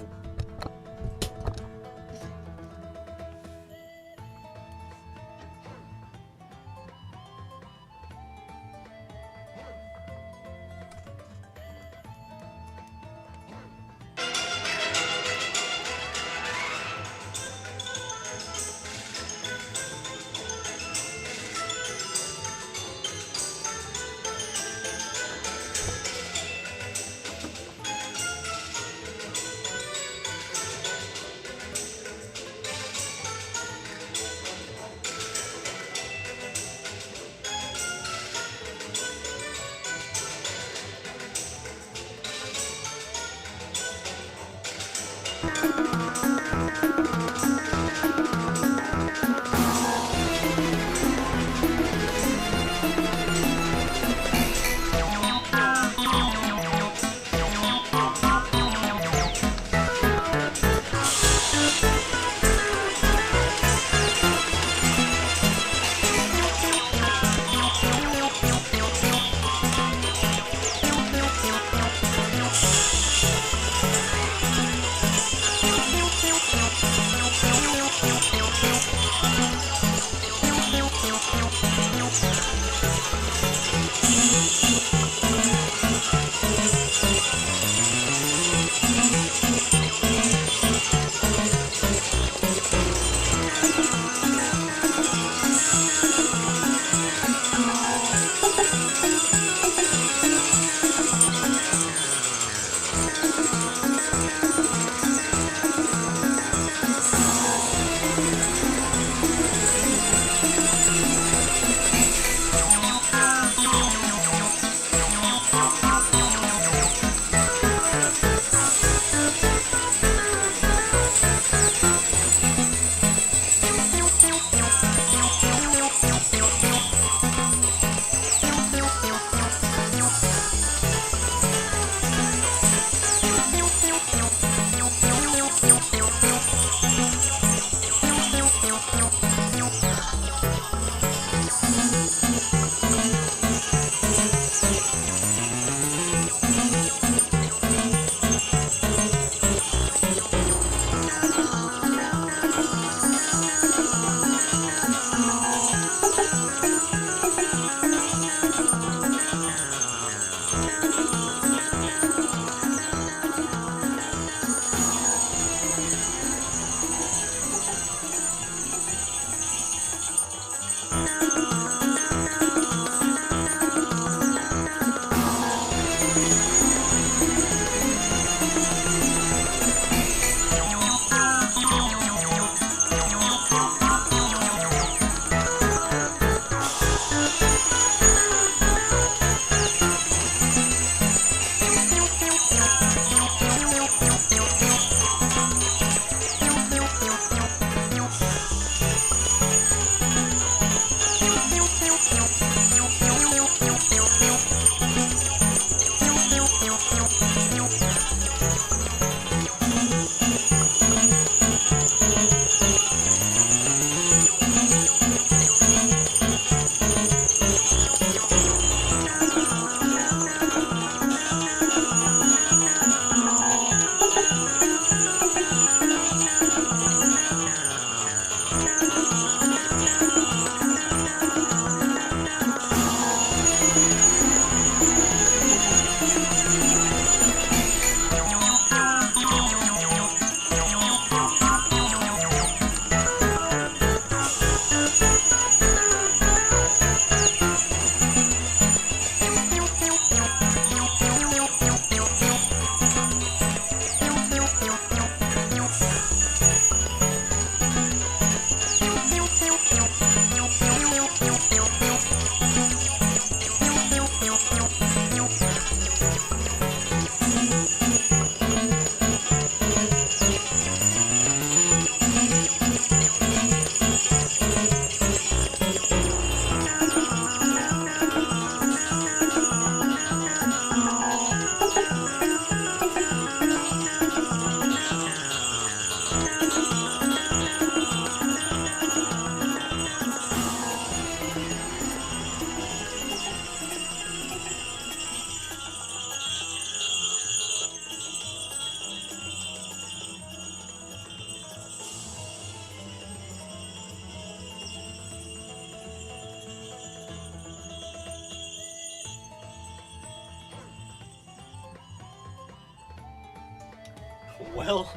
S1: Well,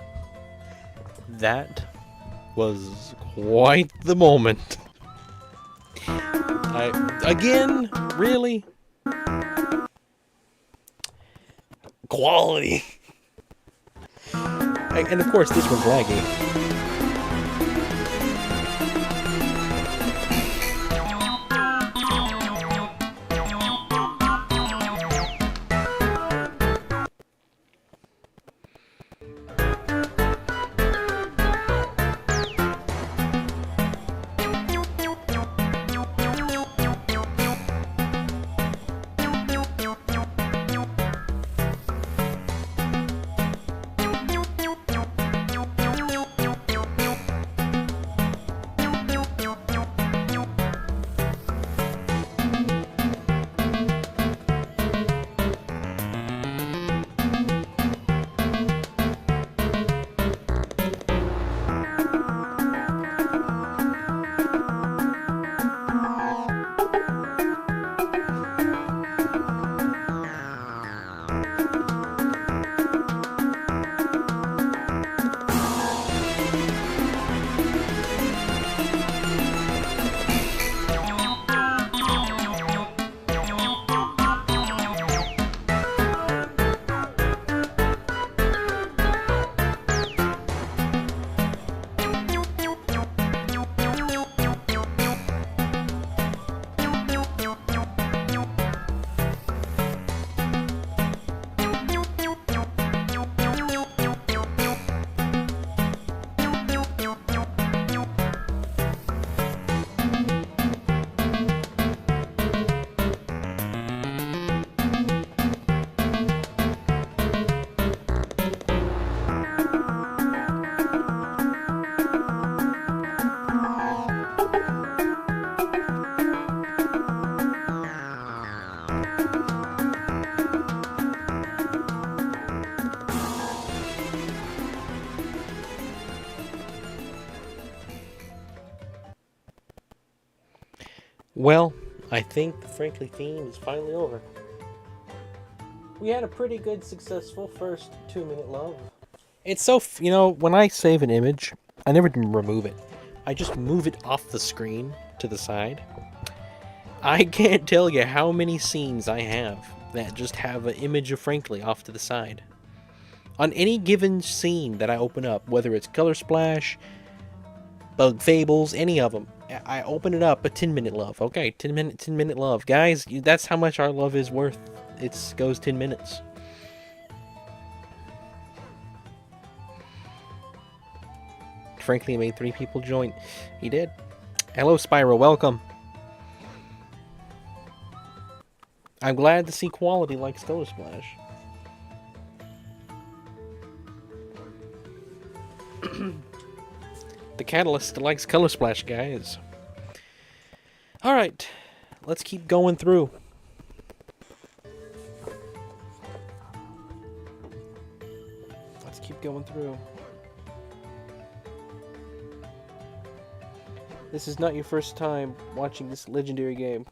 S1: that was quite the moment. Again, really? Quality. And of course, this one's laggy. Well, I think the Frankly theme is finally over. We had a pretty good, successful first 2-minute love. It's so, when I save an image, I never remove it. I just move it off the screen to the side. I can't tell you how many scenes I have that just have an image of Frankly off to the side. On any given scene that I open up, whether it's Color Splash, Bug Fables, any of them, I open it up, a 10-minute love. Okay, 10-minute love. Guys, that's how much our love is worth. It goes 10 minutes. Frankly made 3 people join. He did. Hello, Spyro. Welcome. I'm glad to see quality like Color Splash. The Catalyst likes Color Splash, guys. Alright, let's keep going through. Let's keep going through. This is not your first time watching this legendary game.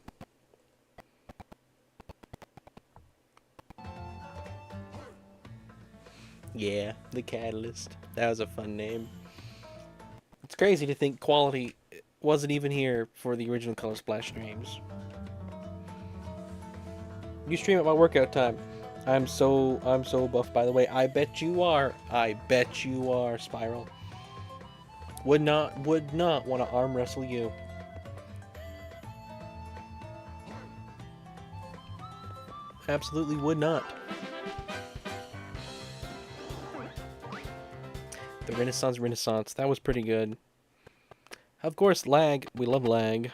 S1: Yeah, the Catalyst. That was a fun name. It's crazy to think quality wasn't even here for the original Color Splash streams. You stream at my workout time. I'm so buff, by the way. I bet you are. I bet you are, Spiral. Would not want to arm wrestle you. Absolutely would not. The Renaissance. That was pretty good. Of course, lag. We love lag.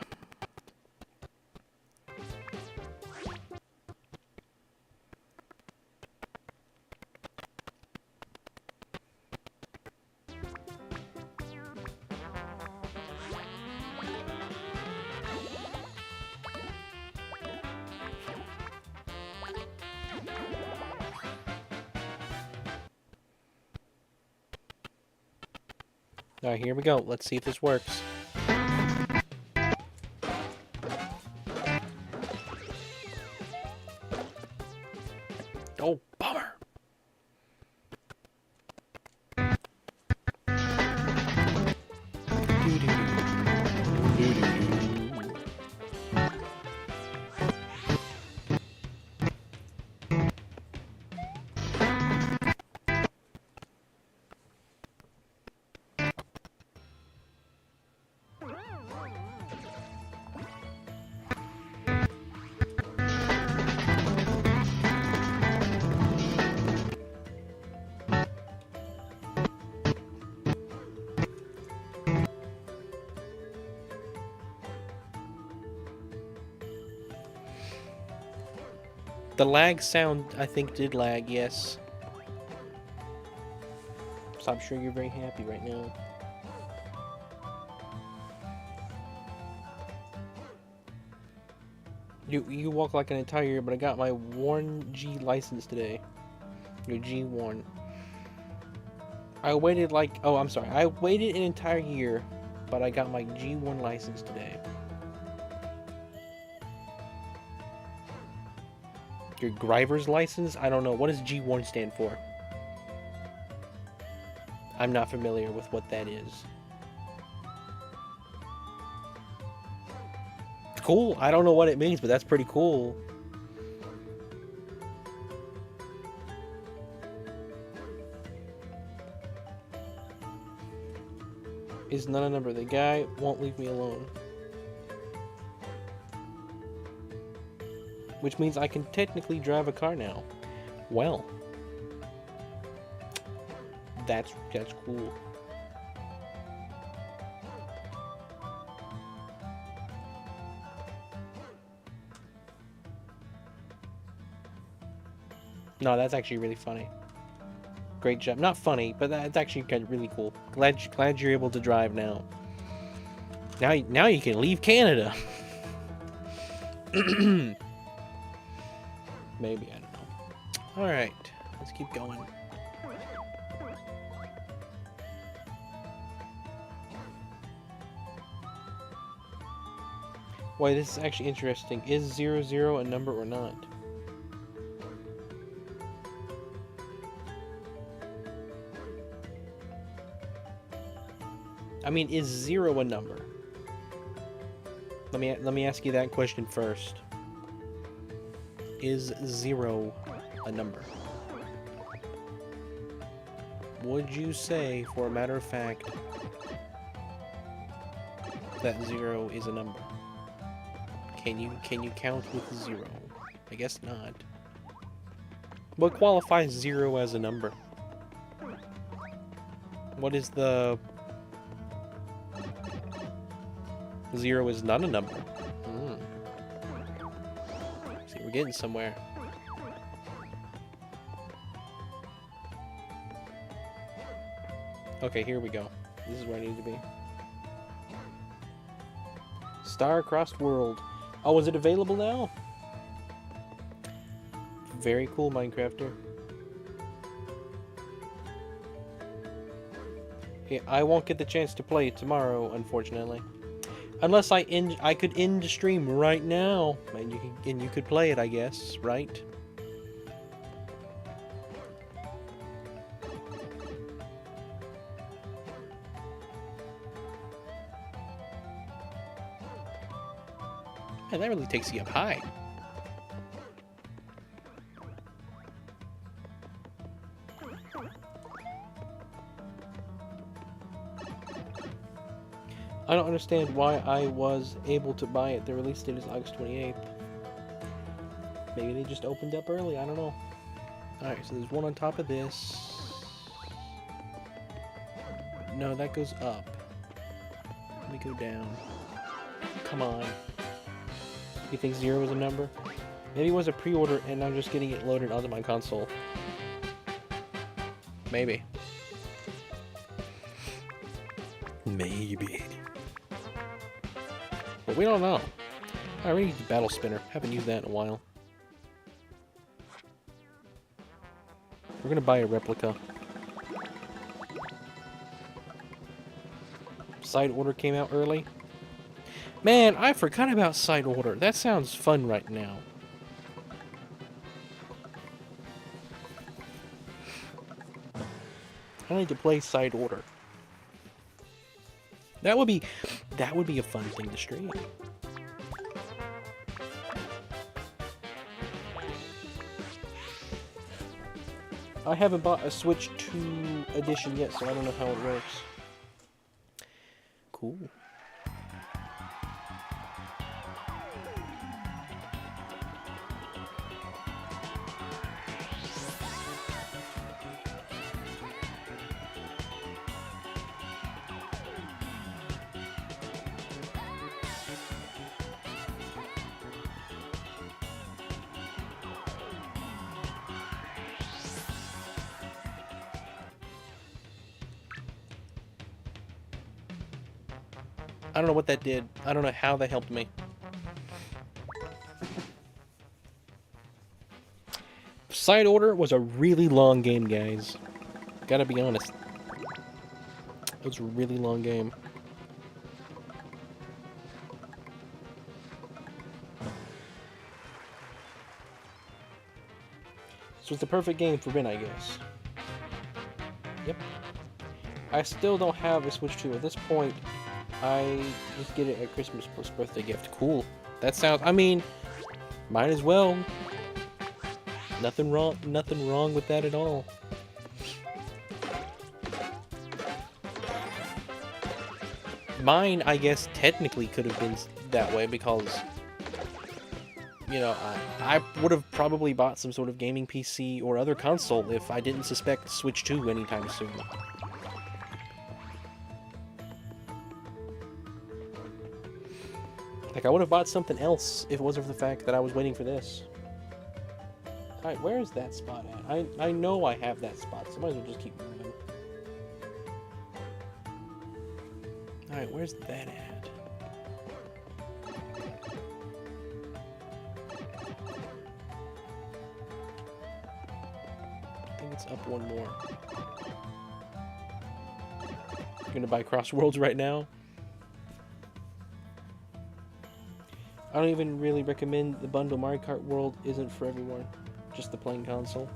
S1: Alright, here we go. Let's see if this works. Oh, bummer. The lag sound, I think, did lag, yes. So I'm sure you're very happy right now. You walk like an entire year, but I got my Warn G license today. Your G Warn. I waited like... Oh, I'm sorry. I waited an entire year, but I got my G1 license today. Your driver's license? I don't know. What does G1 stand for? I'm not familiar with what that is. Cool. I don't know what it means, but that's pretty cool. Is not a number. The guy won't leave me alone. Which means I can technically drive a car now. Well. That's cool. No, that's actually really funny. Great job. Not funny, but that's actually kind of really cool. Glad you're able to drive now. Now you can leave Canada. Maybe, I don't know. All right, let's keep going. Why, this is actually interesting. Is 00 a number or not? I mean, is 0 a number? Let me ask you that question first. Is 0 a number? Would you say, for a matter of fact, that 0 is a number? Can you count with 0? I guess not. What qualifies 0 as a number? What is the... 0 is not a number. See, we're getting somewhere. Okay, here we go. This is where I need to be. Star-Crossed World. Oh, is it available now? Very cool, Minecrafter. Yeah, I won't get the chance to play it tomorrow, unfortunately. Unless I could end the stream right now, and you could play it, I guess, right? Man, that really takes you up high. I don't understand why I was able to buy it. The release date is August 28th. Maybe they just opened up early. I don't know. Alright, so there's one on top of this. No, that goes up. Let me go down. Come on. You think 0 is a number? Maybe it was a pre-order and I'm just getting it loaded onto my console. Maybe. Maybe. But we don't know. I already need the battle spinner. Haven't used that in a while. We're gonna buy a replica. Side order came out early. Man, I forgot about side order. That sounds fun right now. I need to play side order. That would be a fun thing to stream. I haven't bought a Switch 2 edition yet, so I don't know how it works. Cool. I don't know what that did. I don't know how that helped me. Side Order was a really long game, guys. Gotta be honest. It was a really long game. This was the perfect game for Ben, I guess. Yep. I still don't have a Switch 2. At this point, I just get it at Christmas plus birthday gift. Cool. That sounds... I mean, might as well. Nothing wrong with that at all. Mine, I guess, technically could have been that way because, you know, I would have probably bought some sort of gaming PC or other console if I didn't suspect Switch 2 anytime soon. Like, I would have bought something else if it wasn't for the fact that I was waiting for this. Alright, where is that spot at? I know I have that spot, so I might as well just keep moving. Alright, where's that at? I think it's up one more. You're gonna buy Cross Worlds right now? I don't even really recommend the bundle. Mario Kart World isn't for everyone. Just the plain console.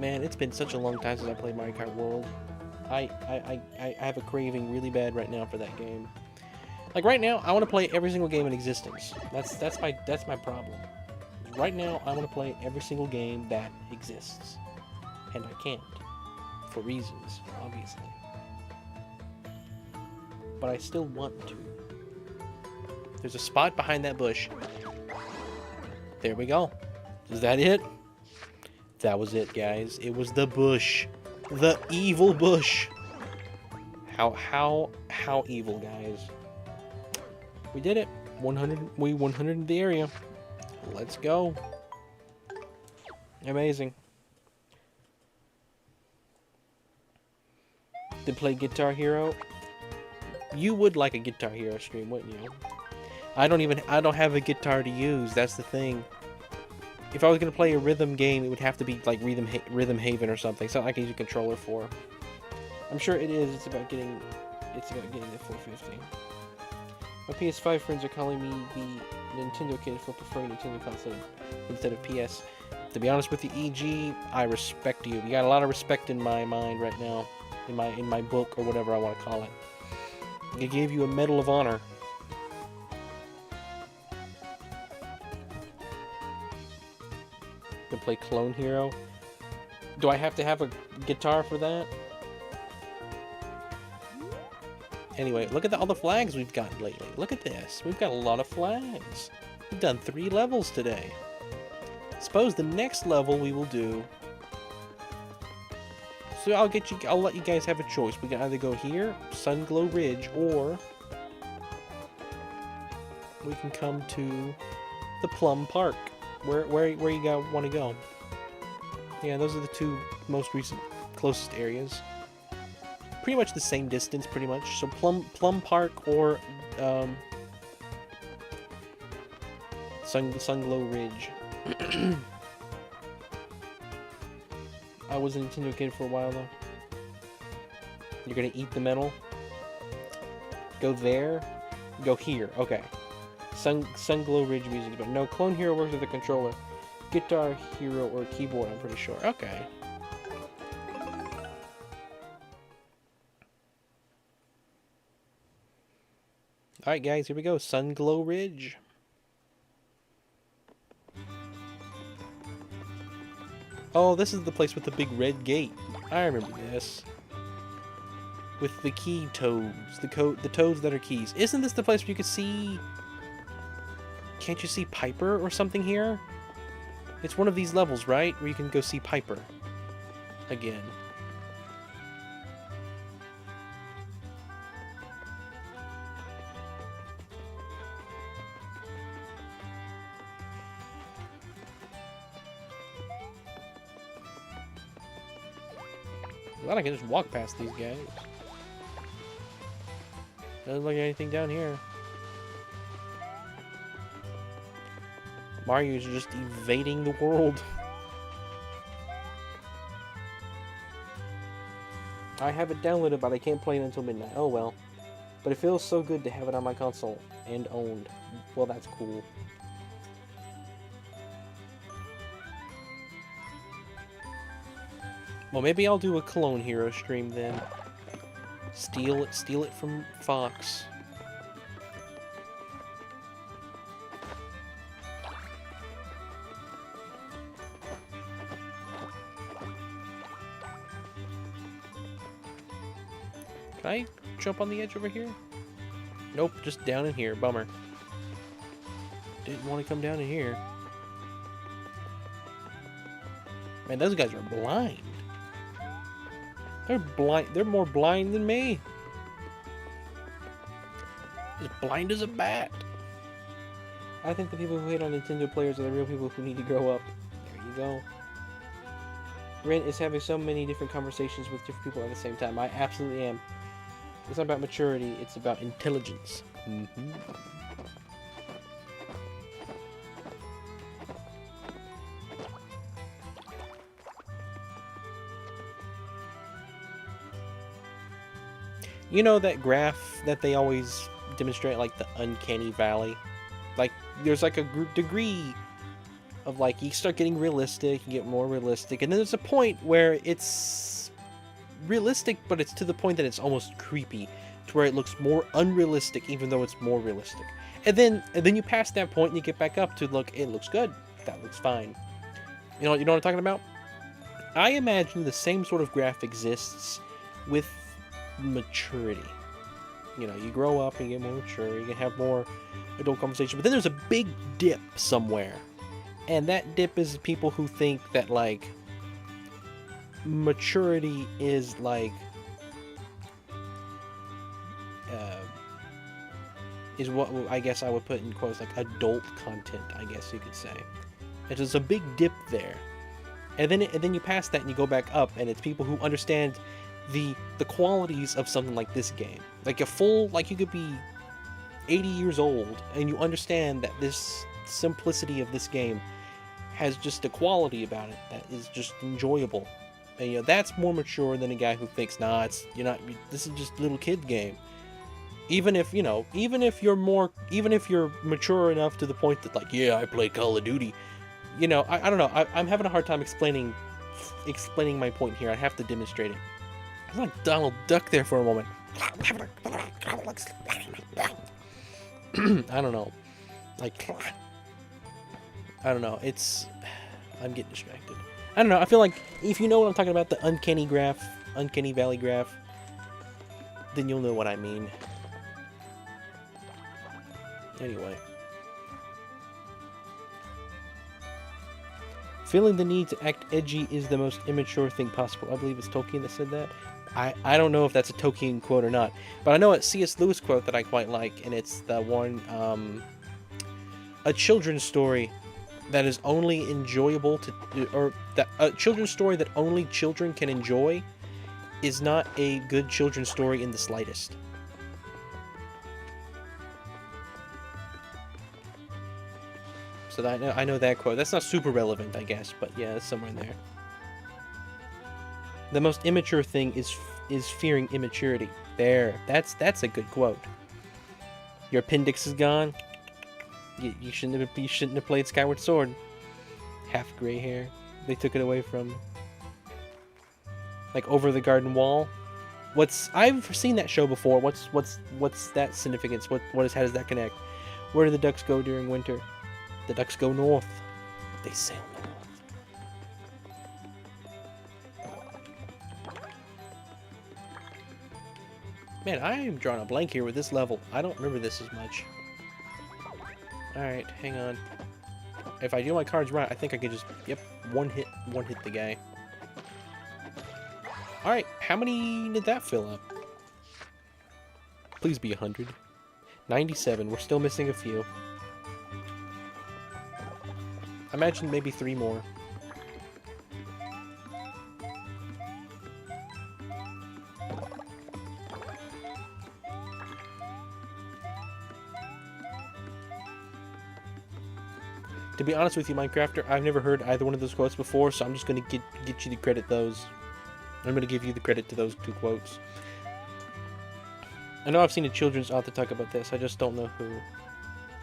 S1: Man, it's been such a long time since I played Mario Kart World. I have a craving really bad right now for that game. Like right now, I want to play every single game in existence. That's my problem. Right now, I want to play every single game that exists, and I can't for reasons, obviously. But I still want to. There's a spot behind that bush. There we go. Is that it? That was it, guys. It was the bush. The evil bush. How evil, guys. We did it. 100 in the area. Let's go. Amazing. Did play Guitar Hero? You would like a Guitar Hero stream, wouldn't you? I don't have a guitar to use. That's the thing. If I was gonna play a rhythm game, it would have to be like Rhythm Haven or something. Something I can use a controller for. I'm sure it is. It's about getting the 450. My PS5 friends are calling me the Nintendo kid for preferring Nintendo console instead of PS. To be honest with you, EG, I respect you. You got a lot of respect in my mind right now, in my book or whatever I want to call it. I gave you a Medal of Honor. To play Clone Hero. Do I have to have a guitar for that? Anyway, look at all the flags we've gotten lately. Look at this. We've got a lot of flags. We've done 3 levels today. Suppose the next level we will do... So I'll let you guys have a choice. We can either go here, Sunglow Ridge, or we can come to the Plum Park. Where you guys want to go? Yeah, those are the 2 most recent closest areas. Pretty much the same distance, pretty much. So Plum Park or Sunglow Ridge. I was a Nintendo kid for a while though. You're gonna eat the medal. Go there. Go here. Okay. Sunglow Ridge music, but no, Clone Hero works with a controller. Guitar Hero or keyboard, I'm pretty sure. Okay. Alright guys, here we go. Sunglow Ridge. Oh, this is the place with the big red gate. I remember this. With the key toads. The toads that are keys. Isn't this the place where you can see... Can't you see Piper or something here? It's one of these levels, right? Where you can go see Piper. Again. Glad I can just walk past these guys. Doesn't look like anything down here. Mario's just evading the world. I have it downloaded, but I can't play it until midnight. Oh well. But it feels so good to have it on my console and owned. Well, that's cool. Well, maybe I'll do a Clone Hero stream then. Steal it from Fox. Can I jump on the edge over here? Nope, just down in here. Bummer. Didn't want to come down in here. Man, those guys are blind. They're blind. They're more blind than me. As blind as a bat. I think the people who hate on Nintendo players are the real people who need to grow up. There you go. Ren is having so many different conversations with different people at the same time. I absolutely am. It's not about maturity, it's about intelligence. Mm-hmm. You know that graph that they always demonstrate, like the uncanny valley? Like, there's like a degree of like, you start getting realistic, you get more realistic, and then there's a point where it's realistic, but it's to the point that it's almost creepy, to where it looks more unrealistic, even though it's more realistic. And then you pass that point and you get back up to, look, it looks good, that looks fine. You know what I'm talking about? I imagine the same sort of graph exists with maturity. You know, you grow up and you get more mature, you can have more adult conversation, but then there's a big dip somewhere. And that dip is people who think that, like, maturity is like is what I guess I would put in quotes, like adult content, I guess you could say. There's a big dip there, and then you pass that and you go back up, and it's people who understand the qualities of something like this game, like you could be 80 years old and you understand that this simplicity of this game has just a quality about it that is just enjoyable. And, you know, that's more mature than a guy who thinks, nah, this is just a little kid game. Even if you're mature enough to the point that, like, yeah, I played Call of Duty. You know, I don't know. I'm having a hard time explaining my point here. I have to demonstrate it. I was like Donald Duck there for a moment. I don't know. Like, I don't know. I'm getting distracted. I don't know. I feel like if you know what I'm talking about, the uncanny valley graph, then you'll know what I mean. Anyway. Feeling the need to act edgy is the most immature thing possible. I believe it's Tolkien that said that. I don't know if that's a Tolkien quote or not, but I know a C.S. Lewis quote that I quite like, and it's the one, a children's story that is only enjoyable a children's story that only children can enjoy is not a good children's story in the slightest. So I know that quote. That's not super relevant, I guess, but yeah, it's somewhere in there. The most immature thing is fearing immaturity. There, that's a good quote. Your appendix is gone. You shouldn't have played Skyward Sword. Half gray hair. They took it away from. Like Over the Garden Wall. I've seen that show before. What's that significance? How does that connect? Where do the ducks go during winter? The ducks go north. They sail north. Man, I am drawing a blank here with this level. I don't remember this as much. Alright, hang on. If I do my cards right, I think I could just, yep, one hit the guy. Alright, how many did that fill up? Please be 100. 97, we're still missing a few. I imagine maybe 3 more. To be honest with you, Minecrafter, I've never heard either one of those quotes before, so I'm just going to get you to credit those. I'm going to give you the credit to those 2 quotes. I know I've seen a children's author talk about this, I just don't know who.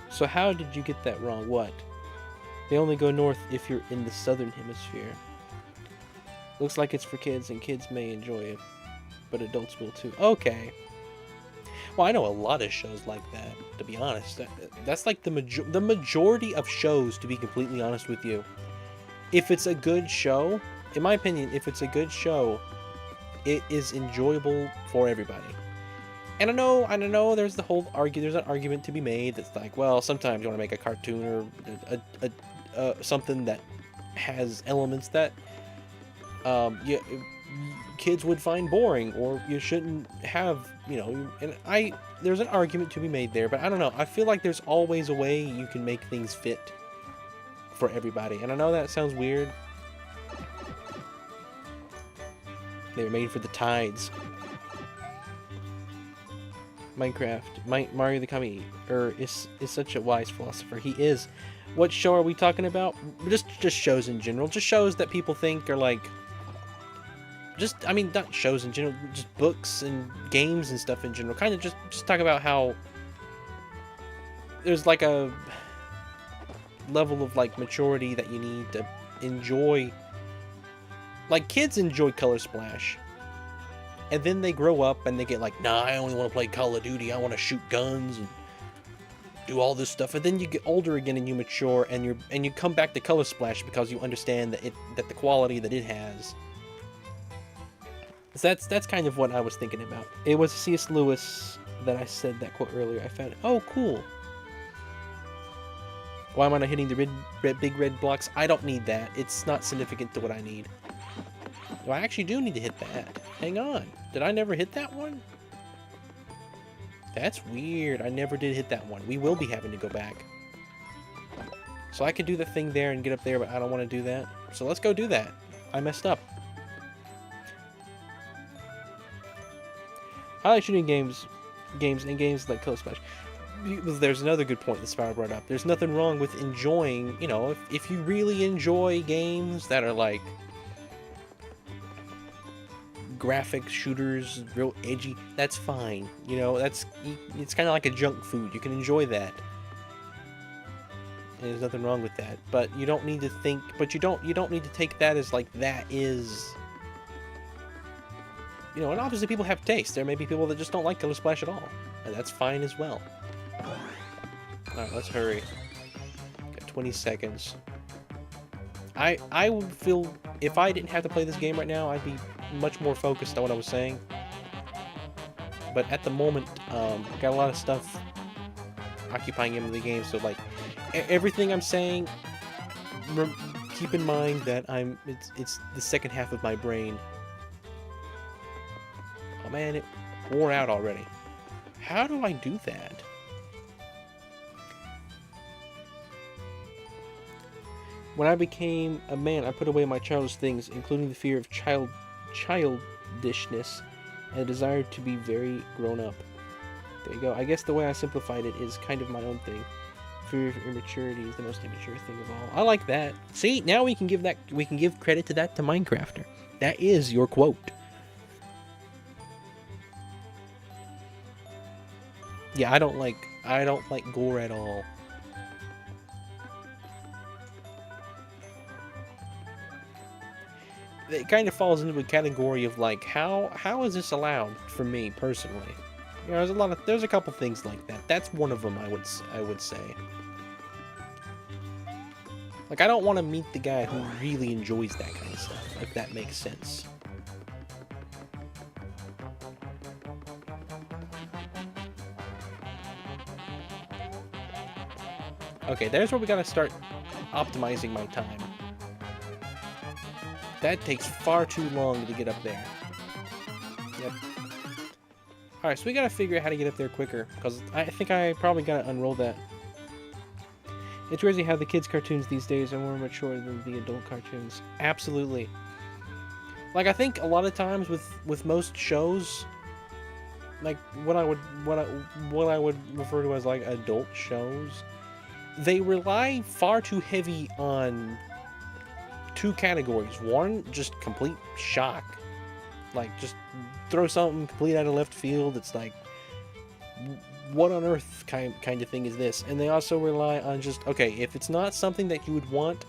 S1: So how did you get that wrong? What? They only go north if you're in the southern hemisphere. Looks like it's for kids, and kids may enjoy it, but adults will too. Okay. Well, I know a lot of shows like that, to be honest. That's like the majority of shows, to be completely honest with you. If it's a good show, in my opinion, if it's a good show, it is enjoyable for everybody. And I know there's there's an argument to be made that's like, well, sometimes you want to make a cartoon or something that has elements that kids would find boring, or you shouldn't have, and there's an argument to be made there, but I don't know. I feel like there's always a way you can make things fit for everybody. And I know that sounds weird. They were made for the tides. Mario the Kami is such a wise philosopher. He is. What show are we talking about? Just shows in general. Just shows that people think are like... not shows in general, just books and games and stuff in general. Kind of just talk about how there's like a level of like maturity that you need to enjoy. Like, kids enjoy Color Splash, and then they grow up and they get like, nah, I only want to play Call of Duty. I want to shoot guns and do all this stuff. And then you get older again and you mature, and you come back to Color Splash because you understand that the quality that it has. So that's kind of what I was thinking about. It was C.S. Lewis that I said that quote earlier. I found it. Oh, cool. Why am I not hitting the big red blocks? I don't need that. It's not significant to what I need. Oh, I actually do need to hit that. Hang on. Did I never hit that one? That's weird. I never did hit that one. We will be having to go back. So I could do the thing there and get up there, but I don't want to do that. So let's go do that. I messed up. I like shooting games like Color Splash. There's another good point that Spiral brought up. There's nothing wrong with enjoying, if you really enjoy games that are like graphic shooters, real edgy, that's fine. It's kind of like a junk food. You can enjoy that. And there's nothing wrong with that. But you don't need to think, you don't need to take that as like that is... and obviously people have taste. There may be people that just don't like Color Splash at all. And that's fine as well. Alright, let's hurry. Got 20 seconds. I would feel... if I didn't have to play this game right now, I'd be much more focused on what I was saying. But at the moment, I've got a lot of stuff occupying him in the game, so like, everything I'm saying, keep in mind that it's the second half of my brain. Oh man, it wore out already. How do I do that? When I became a man, I put away my childish things, including the fear of childishness and a desire to be very grown up. There you go. I guess the way I simplified it is kind of my own thing. Fear of immaturity is the most immature thing of all. I like that. See, now we can give credit to that to Minecrafter. That is your quote. Yeah, I don't like gore at all. It kind of falls into a category of like, how is this allowed for me personally? There's a couple things like that. That's one of them I would say. Like, I don't want to meet the guy who really enjoys that kind of stuff, if that makes sense. Okay, there's where we gotta start optimizing my time. That takes far too long to get up there. Yep. Alright, so we gotta figure out how to get up there quicker, because I think I probably gotta unroll that. It's crazy how the kids' cartoons these days are more mature than the adult cartoons. Absolutely. Like, I think a lot of times with most shows, like what I would refer to as like adult shows, they rely far too heavy on two categories. One, just complete shock. Like, just throw something complete out of left field. It's like, what on earth kind of thing is this? And they also rely on just, okay, if it's not something that you would want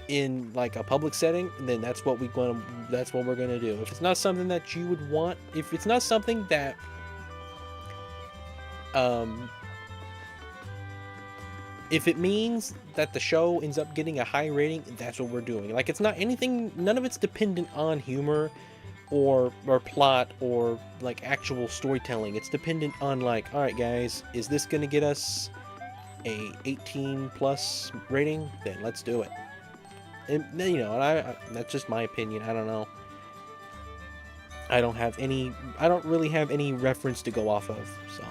S1: in like a public setting, then that's what we're gonna do. If it's not something that you would want, if it's not something that if it means that the show ends up getting a high rating, that's what we're doing. Like, it's not anything, none of it's dependent on humor or plot or like actual storytelling. It's dependent on like, all right guys, is this gonna get us a 18 plus rating? Then let's do it. And you know, and I that's just my opinion. I don't know. I don't really have any reference to go off of, so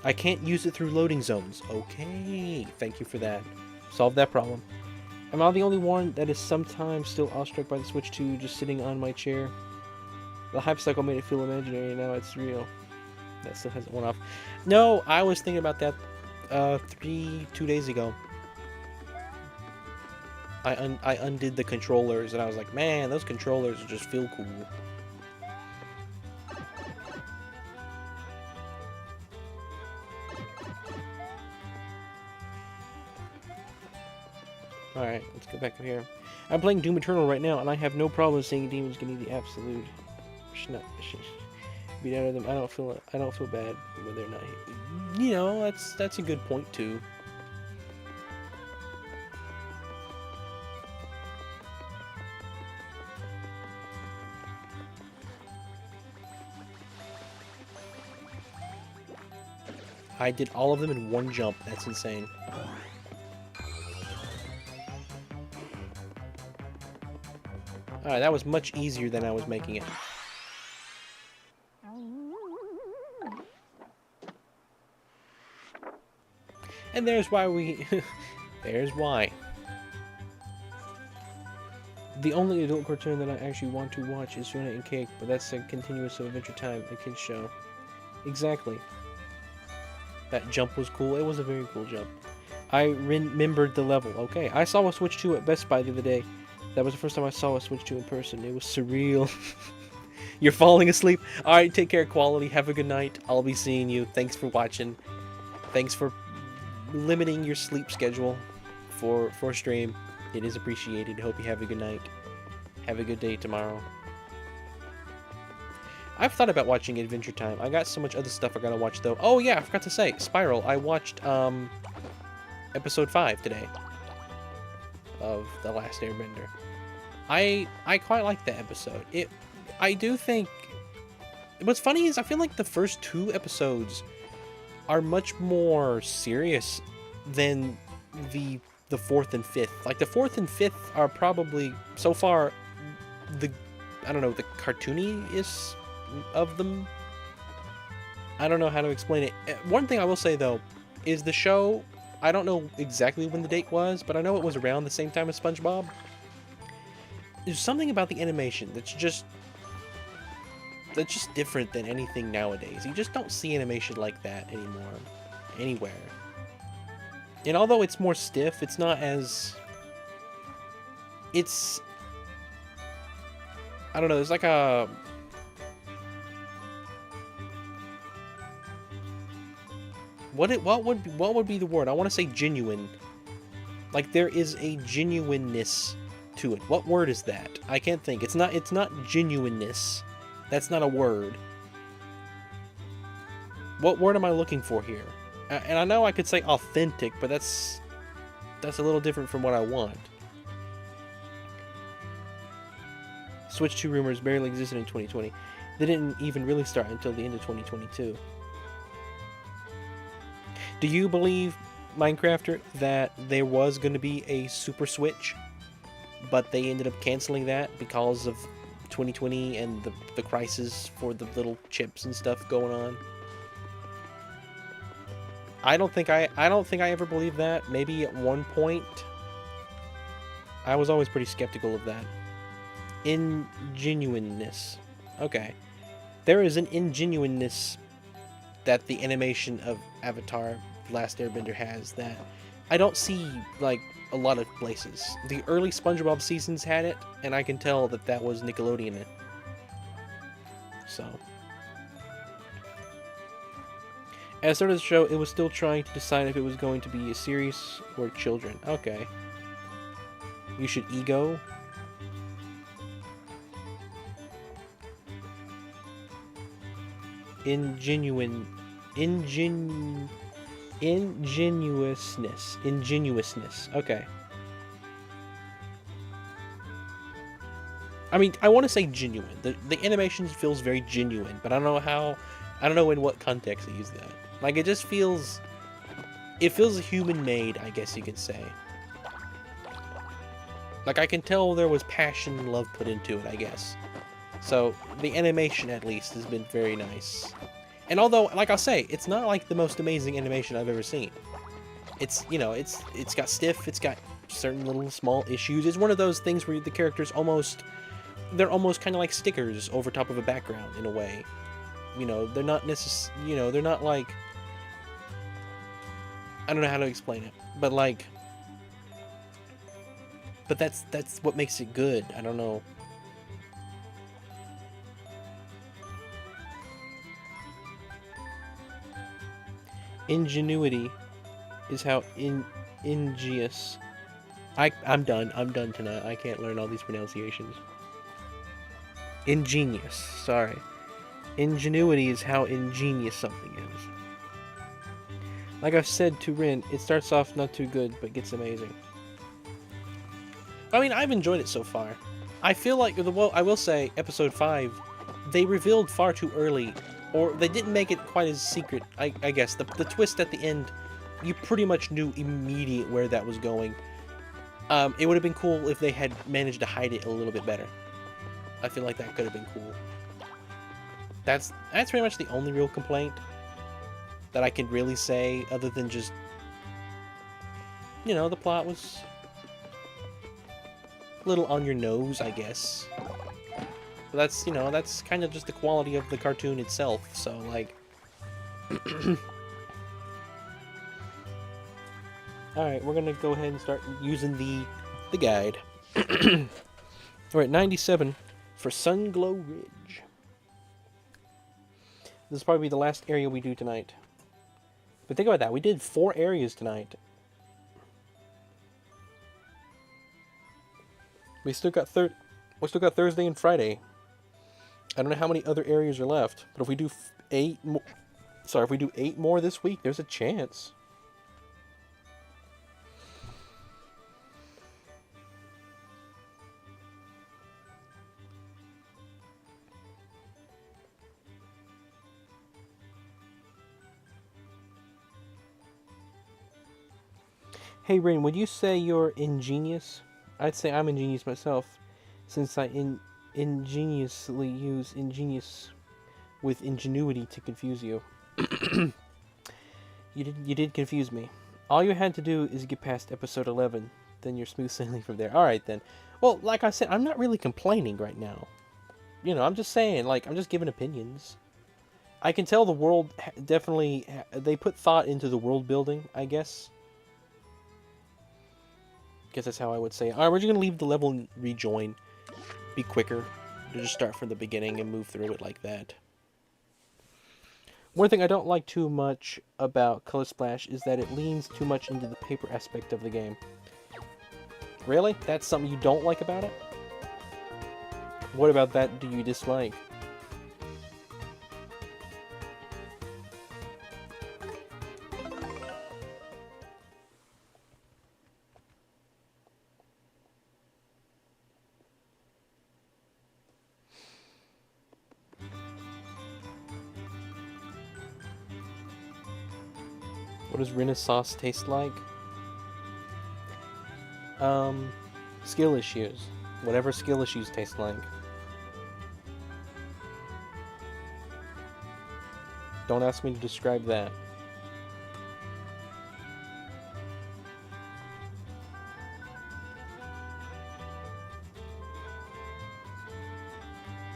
S1: I can't use it through loading zones. Okay, thank you for that. Solve that problem. Am I the only one that is sometimes still awestruck by the Switch 2 just sitting on my chair? The hype cycle made it feel imaginary, now it's real. That still hasn't worn off. No, I was thinking about that 2 days ago. I undid the controllers and I was like, man, those controllers just feel cool. Alright, let's go back up here. I'm playing Doom Eternal right now, and I have no problem seeing demons getting the absolute beat out of them. I don't feel bad when they're not here. You know, that's a good point too. I did all of them in one jump. That's insane. Alright, that was much easier than I was making it. And there's why we... there's why. The only adult cartoon that I actually want to watch is Fiona and Cake, but that's a continuous of Adventure Time, a kid's show. Exactly. That jump was cool. It was a very cool jump. I remembered the level. Okay, I saw a Switch 2 at Best Buy the other day. That was the first time I saw a Switch 2 in person. It was surreal. You're falling asleep. Alright, take care, Quality. Have a good night. I'll be seeing you. Thanks for watching. Thanks for limiting your sleep schedule for stream. It is appreciated. Hope you have a good night. Have a good day tomorrow. I've thought about watching Adventure Time. I got so much other stuff I gotta watch, though. Oh, yeah, I forgot to say. Spiral. I watched, episode 5 today. Of The Last Airbender. I quite like that episode. I do think... What's funny is I feel like the first 2 episodes are much more serious than the 4th and 5th. Like, the 4th and 5th are probably, so far, the cartooniest of them. I don't know how to explain it. One thing I will say, though, is the show... I don't know exactly when the date was, but I know it was around the same time as SpongeBob. There's something about the animation that's just different than anything nowadays. You just don't see animation like that anymore, anywhere. And although it's more stiff, it's not as... It's... I don't know, there's like a... What would be the word? I want to say genuine. Like, there is a genuineness to it. What word is that? I can't think. It's not genuineness. That's not a word. What word am I looking for here? And I know I could say authentic, but that's a little different from what I want. Switch 2 rumors barely existed in 2020. They didn't even really start until the end of 2022. Do you believe, Minecrafter, that there was going to be a Super Switch, but they ended up canceling that because of 2020 and the crisis for the little chips and stuff going on? I don't think I ever believed that. Maybe at one point. I was always pretty skeptical of that. Ingenuineness. Okay. There is an ingenuineness that the animation of Avatar Last Airbender has that I don't see like a lot of places. The early SpongeBob seasons had it, and I can tell that that was Nickelodeon. So, at the start of the show, it was still trying to decide if it was going to be a series or children. Okay. You should ego. Ingenuousness. Okay. I mean, I want to say genuine. The animation feels very genuine, but I don't know how. I don't know in what context they use that. Like, it just feels. It feels human-made, I guess you could say. Like, I can tell there was passion and love put into it, I guess. So, the animation, at least, has been very nice. And although, like I'll say, it's not like the most amazing animation I've ever seen. It's, you know, it's got stiff, it's got certain little small issues. It's one of those things where the characters they're almost kind of like stickers over top of a background, in a way. You know, they're not they're not like... I don't know how to explain it, but like... But that's what makes it good. I don't know. Ingenuity is how ingenious. I'm done. I'm done tonight. I can't learn all these pronunciations. Ingenious. Sorry. Ingenuity is how ingenious something is. Like I've said to Rin, it starts off not too good, but gets amazing. I mean, I've enjoyed it so far. I feel like, well, I will say, episode 5, they revealed far too early, or they didn't make it quite as secret, I guess. The twist at the end, you pretty much knew immediate where that was going. It would have been cool if they had managed to hide it a little bit better. I feel like that could have been cool. That's pretty much the only real complaint that I can really say, other than just, you know, the plot was a little on your nose, I guess. But that's, you know, that's kind of just the quality of the cartoon itself, so, like... Alright, we're gonna go ahead and start using the guide. We're at 97 for Sunglow Ridge. This will probably be the last area we do tonight. But think about that, we did 4 areas tonight. We still got Thursday and Friday. I don't know how many other areas are left, but if we do 8 more, if we do 8 more this week, there's a chance. Hey Rain, would you say you're ingenious? I'd say I'm ingenious myself, since I ingeniously use ingenious with ingenuity to confuse you. You did confuse me. All you had to do is get past episode 11, then you're smooth sailing from there. Alright then. Well, like I said, I'm not really complaining right now. You know, I'm just saying, like, I'm just giving opinions. I can tell the world definitely... They put thought into the world building, I guess. Guess that's how I would say it. Alright, we're just going to leave the level and rejoin. Be quicker. To just start from the beginning and move through it like that. One thing I don't like too much about Color Splash is that it leans too much into the paper aspect of the game. Really? That's something you don't like about it? What about that do you dislike? What does Renaissance taste like? Skill issues. Whatever skill issues taste like. Don't ask me to describe that.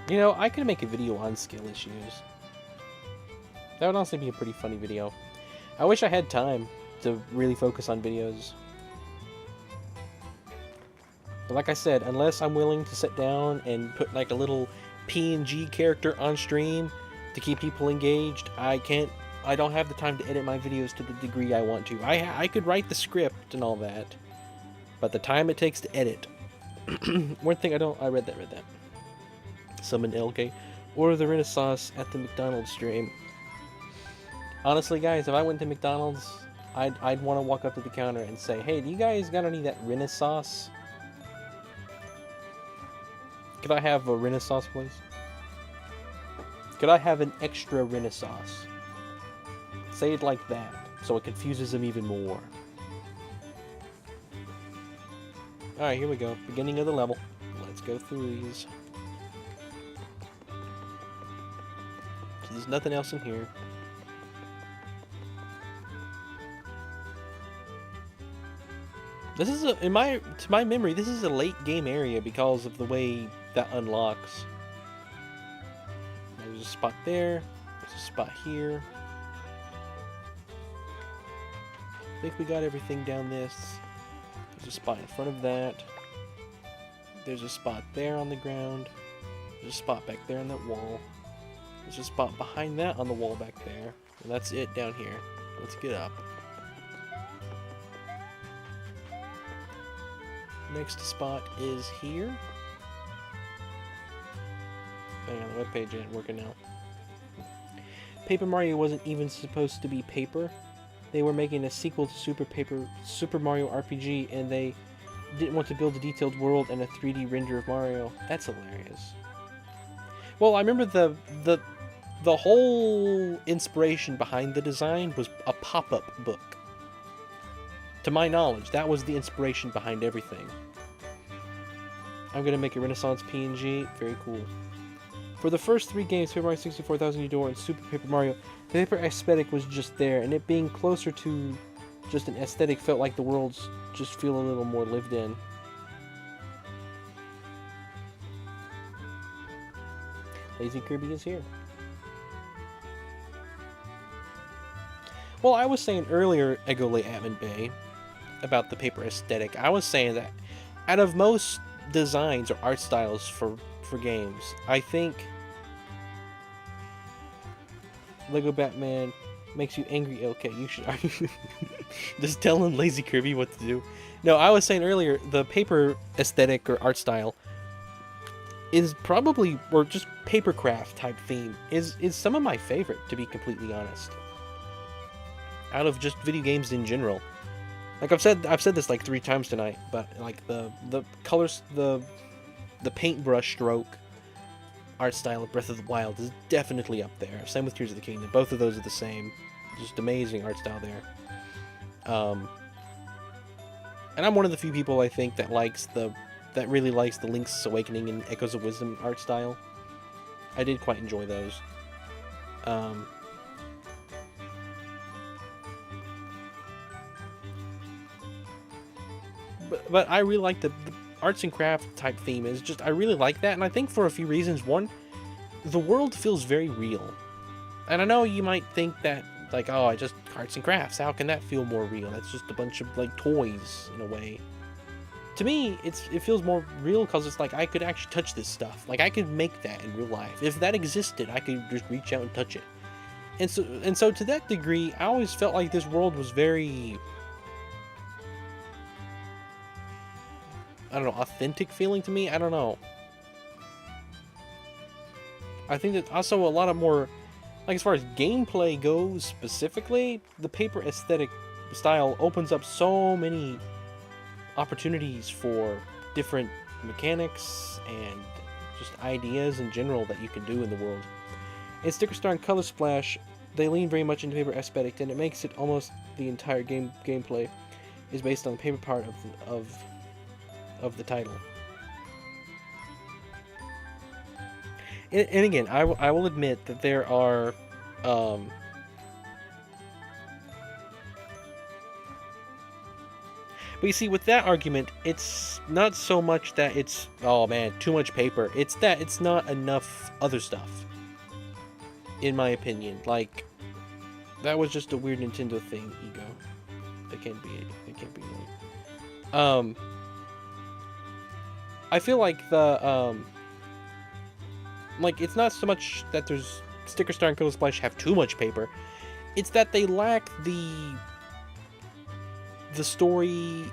S1: You know, I could make a video on skill issues. That would honestly be a pretty funny video. I wish I had time to really focus on videos. But like I said, unless I'm willing to sit down and put like a little PNG character on stream to keep people engaged, I don't have the time to edit my videos to the degree I want to. I could write the script and all that, but the time it takes to edit. One thing I read that. Summon LK. Order the Renaissance at the McDonald's stream. Honestly, guys, if I went to McDonald's, I'd want to walk up to the counter and say, hey, do you guys got any of that Renaissance? Could I have a Renaissance, please? Could I have an extra Renaissance? Say it like that, so it confuses them even more. Alright, here we go. Beginning of the level. Let's go through these. So there's nothing else in here. This is to my memory, this is a late game area because of the way that unlocks. There's a spot there. There's a spot here. I think we got everything down this. There's a spot in front of that. There's a spot there on the ground. There's a spot back there on that wall. There's a spot behind that on the wall back there. And that's it down here. Let's get up. Next spot is here. Hang on, the webpage ain't working now. Paper Mario wasn't even supposed to be paper. They were making a sequel to Super Mario RPG, and they didn't want to build a detailed world and a 3D render of Mario. That's hilarious. Well, I remember the whole inspiration behind the design was a pop-up book. To my knowledge, that was the inspiration behind everything. I'm gonna make a Renaissance PNG. Very cool. For the first 3 games, Paper Mario 64, Thousand Year Door, and Super Paper Mario, the paper aesthetic was just there, and it being closer to just an aesthetic felt like the worlds just feel a little more lived in. Lazy Kirby is here. Well, I was saying earlier, Egole Atman Bay, about the paper aesthetic. I was saying that out of most designs or art styles for games, I think Lego Batman makes you angry. Okay, you should just telling Lazy Kirby what to do. No, I was saying earlier, the paper aesthetic or art style is probably, or just papercraft type theme, is some of my favorite, to be completely honest. Out of just video games in general. Like I've said this like 3 times tonight, but like the colors, the paintbrush stroke art style of Breath of the Wild is definitely up there. Same with Tears of the Kingdom. Both of those are the same. Just amazing art style there. And I'm one of the few people, I think, that really likes the Link's Awakening and Echoes of Wisdom art style. I did quite enjoy those. But I really like the arts and craft type theme. Is just, I really like that, and I think for a few reasons. One, the world feels very real. And I know you might think that, like, oh, I just arts and crafts, how can that feel more real? That's just a bunch of, like, toys, in a way. To me, it feels more real because it's like, I could actually touch this stuff. Like, I could make that in real life. If that existed, I could just reach out and touch it. And so to that degree, I always felt like this world was very, I don't know, authentic feeling to me? I don't know. I think that also a lot of more, like, as far as gameplay goes specifically, the paper aesthetic style opens up so many opportunities for different mechanics and just ideas in general that you can do in the world. In Sticker Star and Color Splash, they lean very much into paper aesthetic, and it makes it almost the entire gameplay is based on the paper part of the title. And again, I will admit that there are but you see, with that argument, it's not so much that it's, oh man, too much paper. It's that it's not enough other stuff, in my opinion. Like, That was just a weird Nintendo thing, ego. They can't be annoying. I feel like like it's not so much that there's Sticker Star and Color Splash have too much paper. It's that they lack the story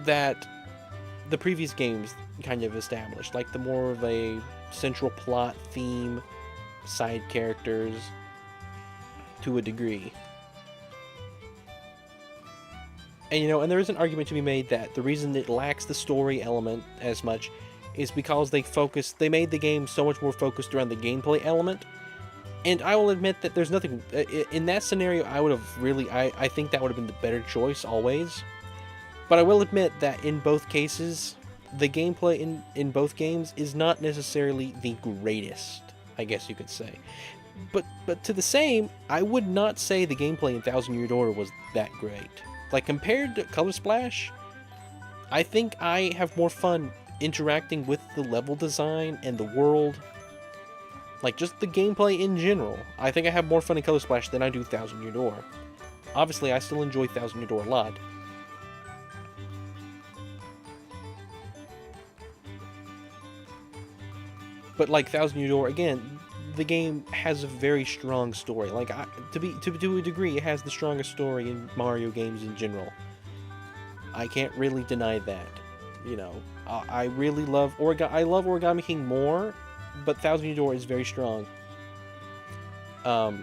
S1: that the previous games kind of established, like the more of a central plot theme, side characters to a degree. And and there is an argument to be made that the reason it lacks the story element as much is because they made the game so much more focused around the gameplay element. And I will admit that there's nothing in that scenario. I think that would have been the better choice always. But I will admit that in both cases, the gameplay in both games is not necessarily the greatest, I guess you could say. But to the same, I would not say the gameplay in Thousand Year Door was that great. Like, compared to Color Splash, I think I have more fun interacting with the level design and the world. Like, just the gameplay in general. I think I have more fun in Color Splash than I do Thousand Year Door. Obviously, I still enjoy Thousand Year Door a lot. But like Thousand Year Door, again, the game has a very strong story. Like, to a degree, it has the strongest story in Mario games in general. I can't really deny that. I really love I love Origami King more, but Thousand Year Door is very strong. But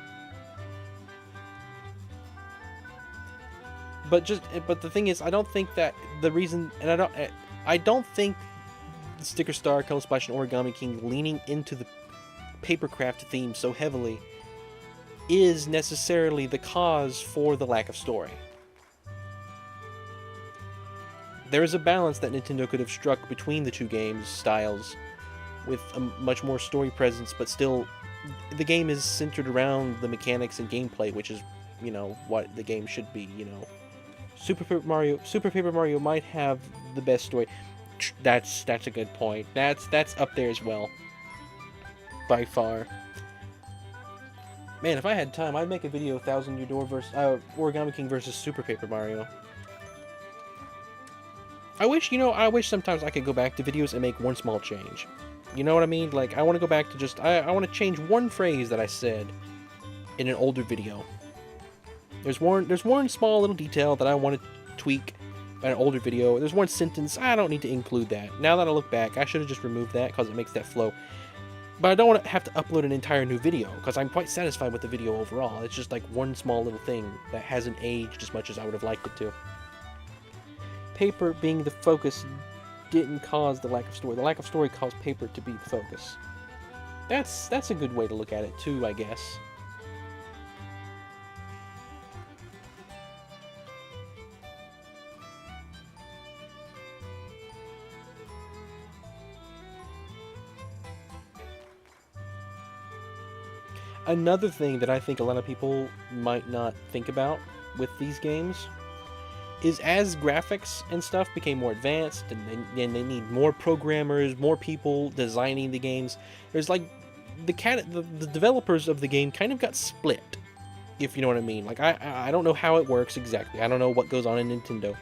S1: the thing is, I don't think that the reason, and I don't think Sticker Star, Color Splash, and Origami King leaning into the papercraft theme so heavily is necessarily the cause for the lack of story. There is a balance that Nintendo could have struck between the two games' styles with a much more story presence, but still the game is centered around the mechanics and gameplay, which is, what the game should be, Super Paper Mario might have the best story. That's a good point. That's up there as well. By far. Man, if I had time, I'd make a video of Thousand Year Door versus Origami King versus Super Paper Mario. I wish sometimes I could go back to videos and make one small change. You know what I mean? Like, I want to go back to just, I want to change one phrase that I said in an older video. There's one small little detail that I want to tweak about an older video. There's one sentence, I don't need to include that. Now that I look back, I should have just removed that because it makes that flow. But I don't want to have to upload an entire new video because I'm quite satisfied with the video overall. It's just like one small little thing that hasn't aged as much as I would have liked it to. Paper being the focus didn't cause the lack of story. The lack of story caused paper to be the focus. That's a good way to look at it too, I guess. Another thing that I think a lot of people might not think about with these games is as graphics and stuff became more advanced and they need more programmers, more people designing the games, there's like the developers of the game kind of got split, if you know what I mean. Like, I don't know how it works exactly. I don't know what goes on in Nintendo.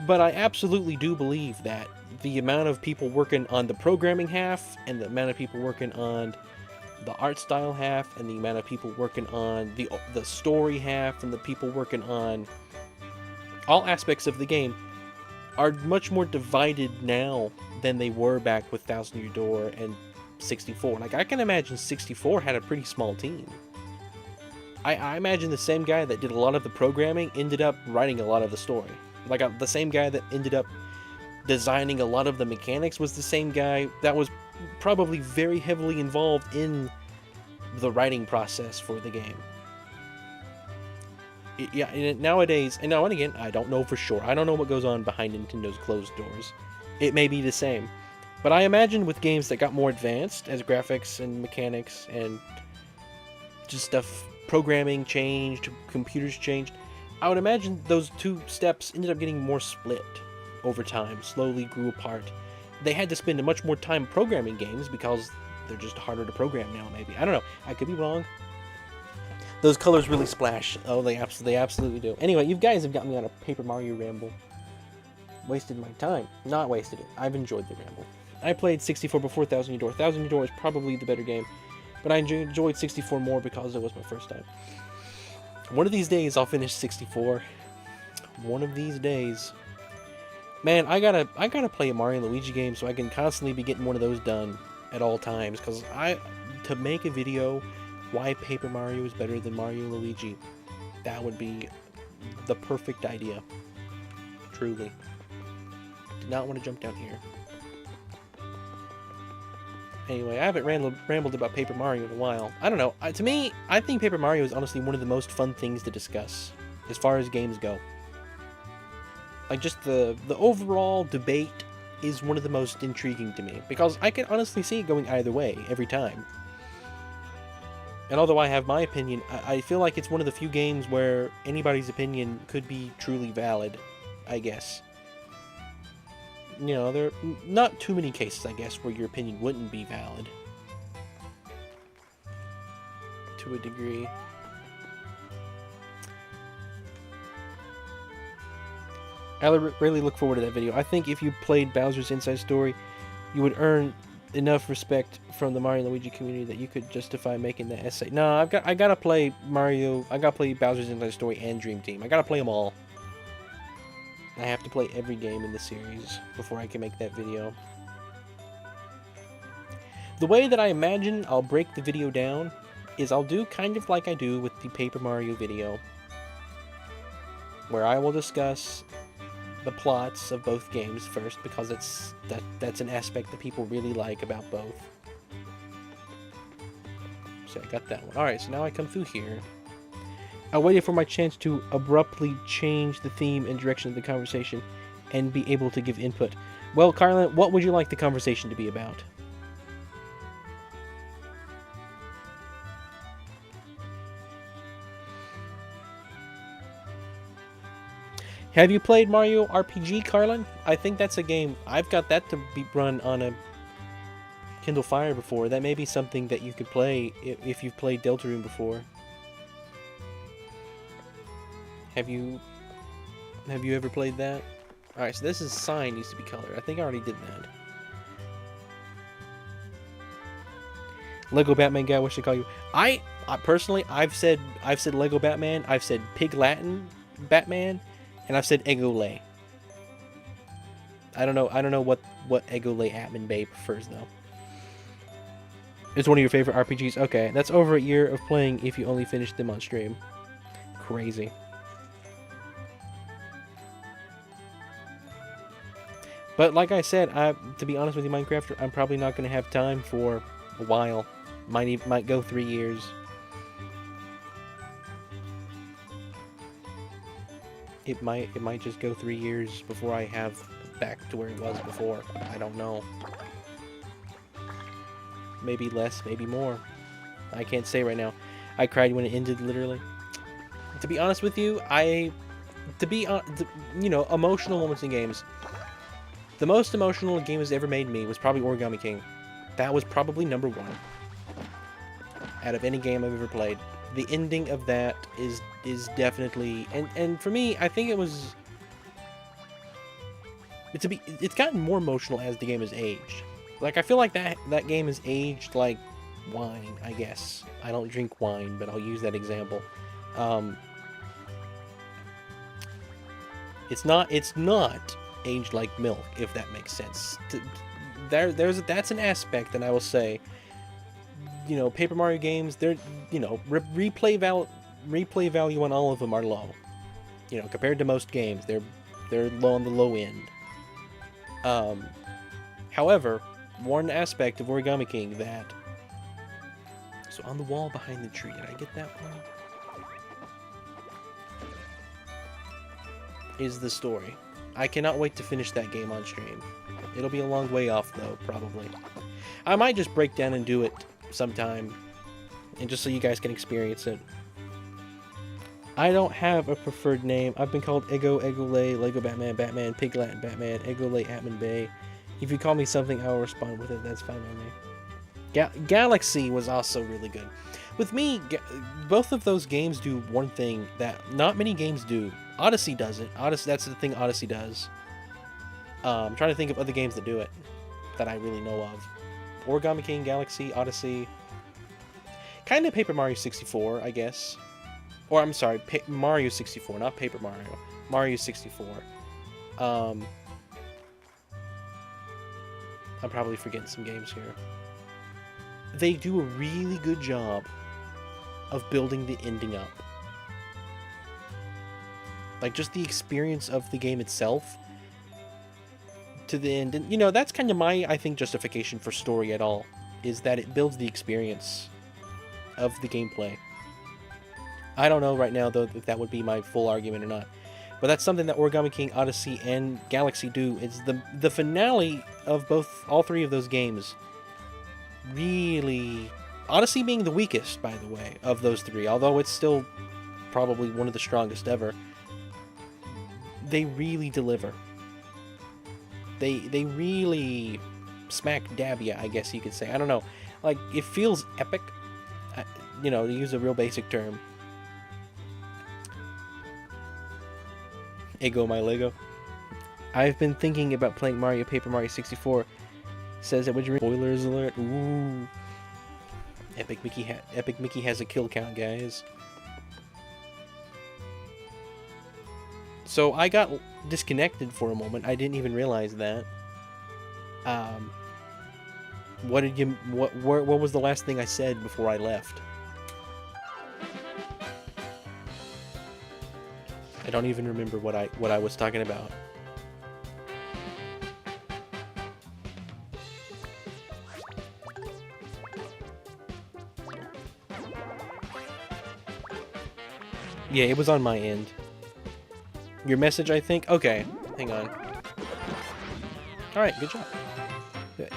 S1: But I absolutely do believe that the amount of people working on the programming half and the amount of people working on the art style half and the amount of people working on the story half and the people working on all aspects of the game are much more divided now than they were back with Thousand Year Door and 64. Like, I can imagine 64 had a pretty small team. I imagine the same guy that did a lot of the programming ended up writing a lot of the story. Like, the same guy that ended up designing a lot of the mechanics was the same guy that was probably very heavily involved in the writing process for the game. Yeah, nowadays, and now and again, I don't know for sure. I don't know what goes on behind Nintendo's closed doors. It may be the same. But I imagine with games that got more advanced as graphics and mechanics and just stuff, programming changed, computers changed, I would imagine those two steps ended up getting more split over time, slowly grew apart. They had to spend much more time programming games because they're just harder to program now, maybe. I don't know. I could be wrong. Those colors really splash. Oh, they absolutely do. Anyway, you guys have got me on a Paper Mario ramble. Wasted my time. Not wasted it. I've enjoyed the ramble. I played 64 before Thousand Year Door. Thousand Year Door is probably the better game, but I enjoyed 64 more because it was my first time. One of these days, I'll finish 64. One of these days. Man, I gotta play a Mario and Luigi game so I can constantly be getting one of those done at all times. Because to make a video why Paper Mario is better than Mario and Luigi, that would be the perfect idea. Truly. Did not want to jump down here. Anyway, I haven't rambled about Paper Mario in a while. I don't know. To me, I think Paper Mario is honestly one of the most fun things to discuss as far as games go. Like, just the overall debate is one of the most intriguing to me, because I can honestly see it going either way every time. And although I have my opinion, I feel like it's one of the few games where anybody's opinion could be truly valid, I guess. You know, there are not too many cases, I guess, where your opinion wouldn't be valid. To a degree. I really look forward to that video. I think if you played Bowser's Inside Story, you would earn enough respect from the Mario and Luigi community that you could justify making that essay. No, I gotta play Mario. I gotta play Bowser's Inside Story and Dream Team. I gotta play them all. I have to play every game in the series before I can make that video. The way that I imagine I'll break the video down is I'll do kind of like I do with the Paper Mario video, where I will discuss the plots of both games first, because that's an aspect that people really like about both. So I got that one. Alright, so now I come through here. I waited for my chance to abruptly change the theme and direction of the conversation and be able to give input. Well, Carlin, what would you like the conversation to be about? Have you played Mario RPG, Carlin? I think that's a game. I've got that to be run on a Kindle Fire before. That may be something that you could play if you've played Deltarune before. Have you ever played that? Alright, so this is sign needs to be colored. I think I already did that. Lego Batman guy, what should I call you? I personally, I've said Lego Batman, I've said Pig Latin Batman, and I've said Egolay. I don't know what Egolay Atman Bay prefers though. It's one of your favorite RPGs. Okay, that's over a year of playing if you only finished them on stream. Crazy. But like I said, to be honest with you, Minecraft, I'm probably not going to have time for a while. Might go 3 years. It might just go 3 years before I have back to where it was before. I don't know. Maybe less, maybe more. I can't say right now. I cried when it ended, literally. To be honest with you, emotional moments in games. The most emotional a game has ever made me was probably Origami King. That was probably number 1 out of any game I've ever played. The ending of that is definitely, and for me, I think it's gotten more emotional as the game has aged. Like, I feel like that game has aged like wine, I guess. I don't drink wine, but I'll use that example. It's not aged like milk, if that makes sense. That's an aspect, and I will say, you know, Paper Mario games, they're, you know, replay value on all of them are low. You know, compared to most games, they're low on the low end. However, one aspect of Origami King that, so on the wall behind the tree, did I get that one? Is the story. I cannot wait to finish that game on stream. It'll be a long way off, though, probably. I might just break down and do it sometime, and just so you guys can experience it. I don't have a preferred name. I've been called Egolay, Lego Batman, Batman, Pig Latin Batman, Egolay Atman Bay. If you call me something, I'll respond with it. That's fine by me. Galaxy was also really good. with me, both of those games do one thing that not many games do. Odyssey doesn't. That's the thing Odyssey does. I'm trying to think of other games that do it that I really know of. Origami King, Galaxy, Odyssey. Kind of Paper Mario 64, I guess. Or, I'm sorry, Mario 64, not Paper Mario. Mario 64. I'm probably forgetting some games here. They do a really good job of building the ending up. Like, just the experience of the game itself to the end. And, you know, that's kind of my, I think, justification for story at all, is that it builds the experience of the gameplay. I don't know right now, though, if that would be my full argument or not. But that's something that Origami King, Odyssey, and Galaxy do. It's the finale of all three of those games. Really... Odyssey being the weakest, by the way, of those three. Although it's still probably one of the strongest ever. They really deliver. They really smack dab ya, I guess you could say. I don't know. Like, it feels epic. You know, to use a real basic term. Ego my Lego. I've been thinking about playing Paper Mario 64. Says it would you spoilers alert. Ooh. Epic Mickey has a kill count, guys. So I got disconnected for a moment. I didn't even realize that. What was the last thing I said before I left? I don't even remember what I was talking about. Yeah, it was on my end. Your message, I think? Okay, hang on. Alright, good job.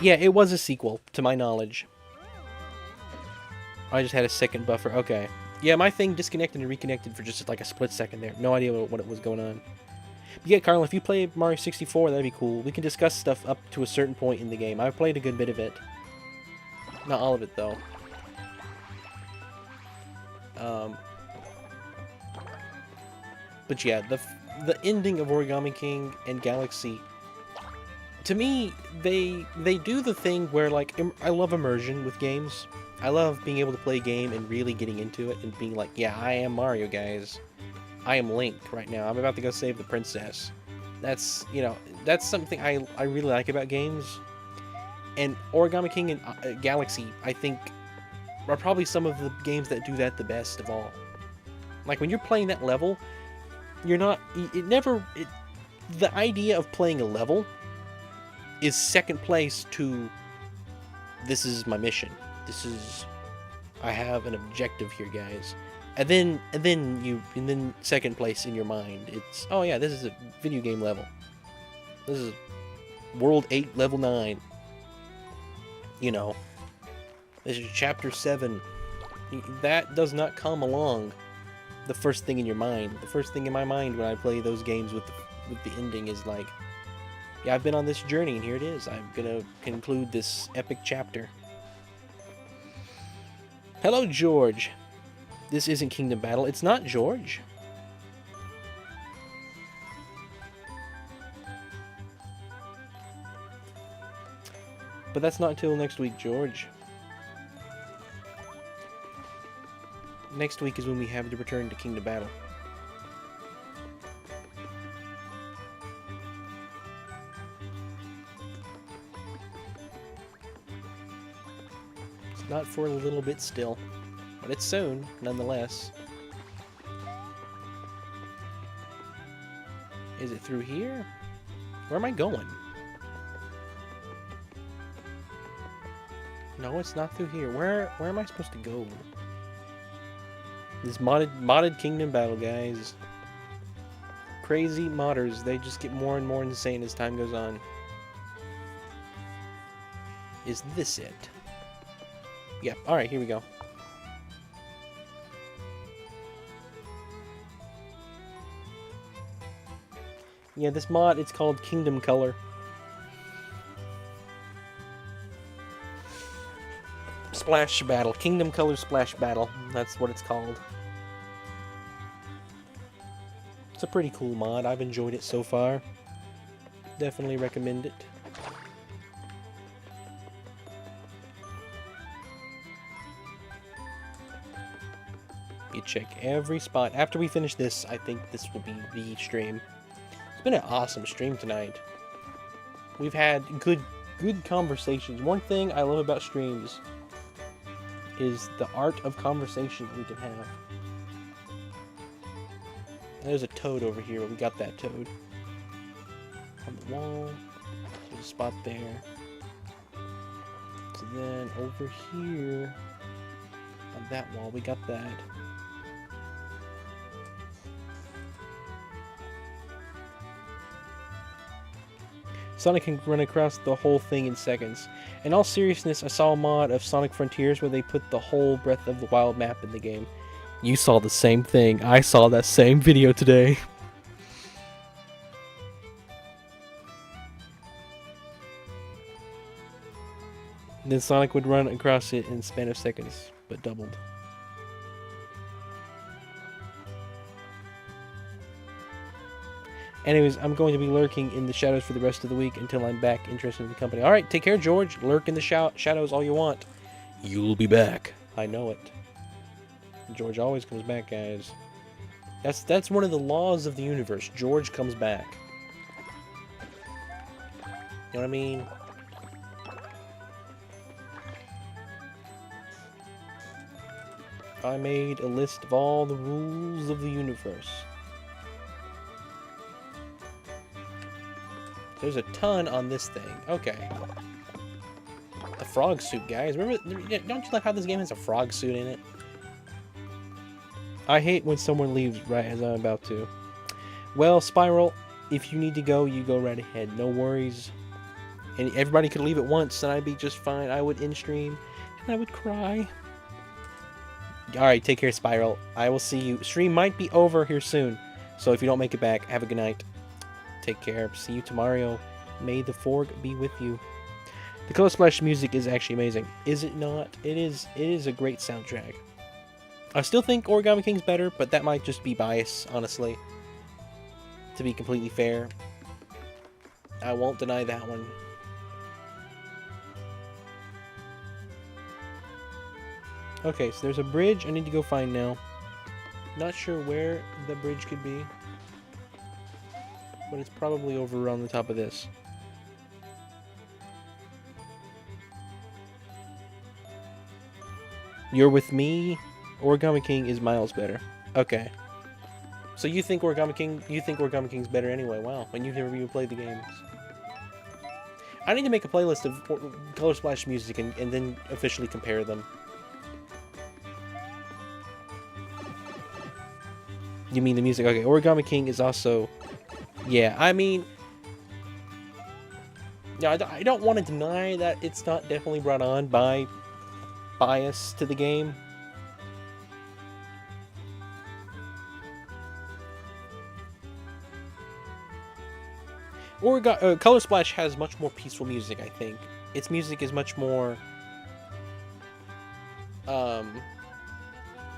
S1: Yeah, it was a sequel, to my knowledge. I just had a second buffer. Okay. Yeah, my thing disconnected and reconnected for just like a split second there. No idea what it was going on. But yeah, Carl, if you play Mario 64, that'd be cool. We can discuss stuff up to a certain point in the game. I've played a good bit of it. Not all of it, though. But yeah, the ending of Origami King and Galaxy, to me, they do the thing where, like, I love immersion with games. I love being able to play a game and really getting into it and being like, yeah, I am Mario, guys. I am Link right now. I'm about to go save the princess. That's, you know, that's something I really like about games. And Origami King and Galaxy, I think, are probably some of the games that do that the best of all. Like, when you're playing that level, you're not... the idea of playing a level is second place to, this is my mission. I have an objective here, guys. And then second place in your mind, it's, oh yeah, this is a video game level. This is World 8, Level 9. You know, this is Chapter 7. That does not come along the first thing in your mind. The first thing in my mind when I play those games with the ending is like, yeah, I've been on this journey, and here it is. I'm gonna conclude this epic chapter. Hello, George. This isn't Kingdom Battle. It's not, George. But that's not until next week, George. Next week is when we have to return to Kingdom Battle. It's not for a little bit still, but it's soon, nonetheless. Is it through here? Where am I going? No, it's not through here. Where am I supposed to go? This modded Kingdom Battle, guys. Crazy modders. They just get more and more insane as time goes on. Is this it? Yep. Yeah, alright, here we go. Yeah, this mod, it's called Kingdom Color. Splash Battle. Kingdom Color Splash Battle. That's what it's called. It's a pretty cool mod. I've enjoyed it so far. Definitely recommend it. You check every spot. After we finish this, I think this will be the stream. It's been an awesome stream tonight. We've had good conversations. One thing I love about streams is the art of conversation we can have. There's a toad over here. We got that toad. On the wall. There's a spot there. So then over here, on that wall, we got that. Sonic can run across the whole thing in seconds. In all seriousness, I saw a mod of Sonic Frontiers where they put the whole Breath of the Wild map in the game. You saw the same thing. I saw that same video today. Then Sonic would run across it in a span of seconds, but doubled. Anyways, I'm going to be lurking in the shadows for the rest of the week until I'm back interested in the company. Alright, take care, George. Lurk in the shadows all you want. You'll be back. I know it. George always comes back, guys. That's one of the laws of the universe. George comes back. You know what I mean? I made a list of all the rules of the universe. There's a ton on this thing. Okay. The frog suit, guys. Remember, don't you like how this game has a frog suit in it? I hate when someone leaves right as I'm about to. Well, Spiral, if you need to go, you go right ahead. No worries. And everybody could leave at once, and I'd be just fine. I would end stream, and I would cry. Alright, take care, Spiral. I will see you. Stream might be over here soon, so if you don't make it back, have a good night. Take care. See you tomorrow. May the fork be with you. The Color Splash music is actually amazing. Is it not? It is a great soundtrack. I still think Origami King's better, but that might just be bias, honestly. To be completely fair. I won't deny that one. Okay, so there's a bridge I need to go find now. Not sure where the bridge could be. But it's probably over on the top of this. You're with me? Origami King is miles better. Okay. So you think Origami King's better anyway. Wow, when you've never even played the games. I need to make a playlist of Color Splash music and then officially compare them. You mean the music? Okay, Origami King is also... Yeah, I mean... Yeah, I don't want to deny that it's not definitely brought on by bias to the game. Color Splash has much more peaceful music, I think. Its music is much more...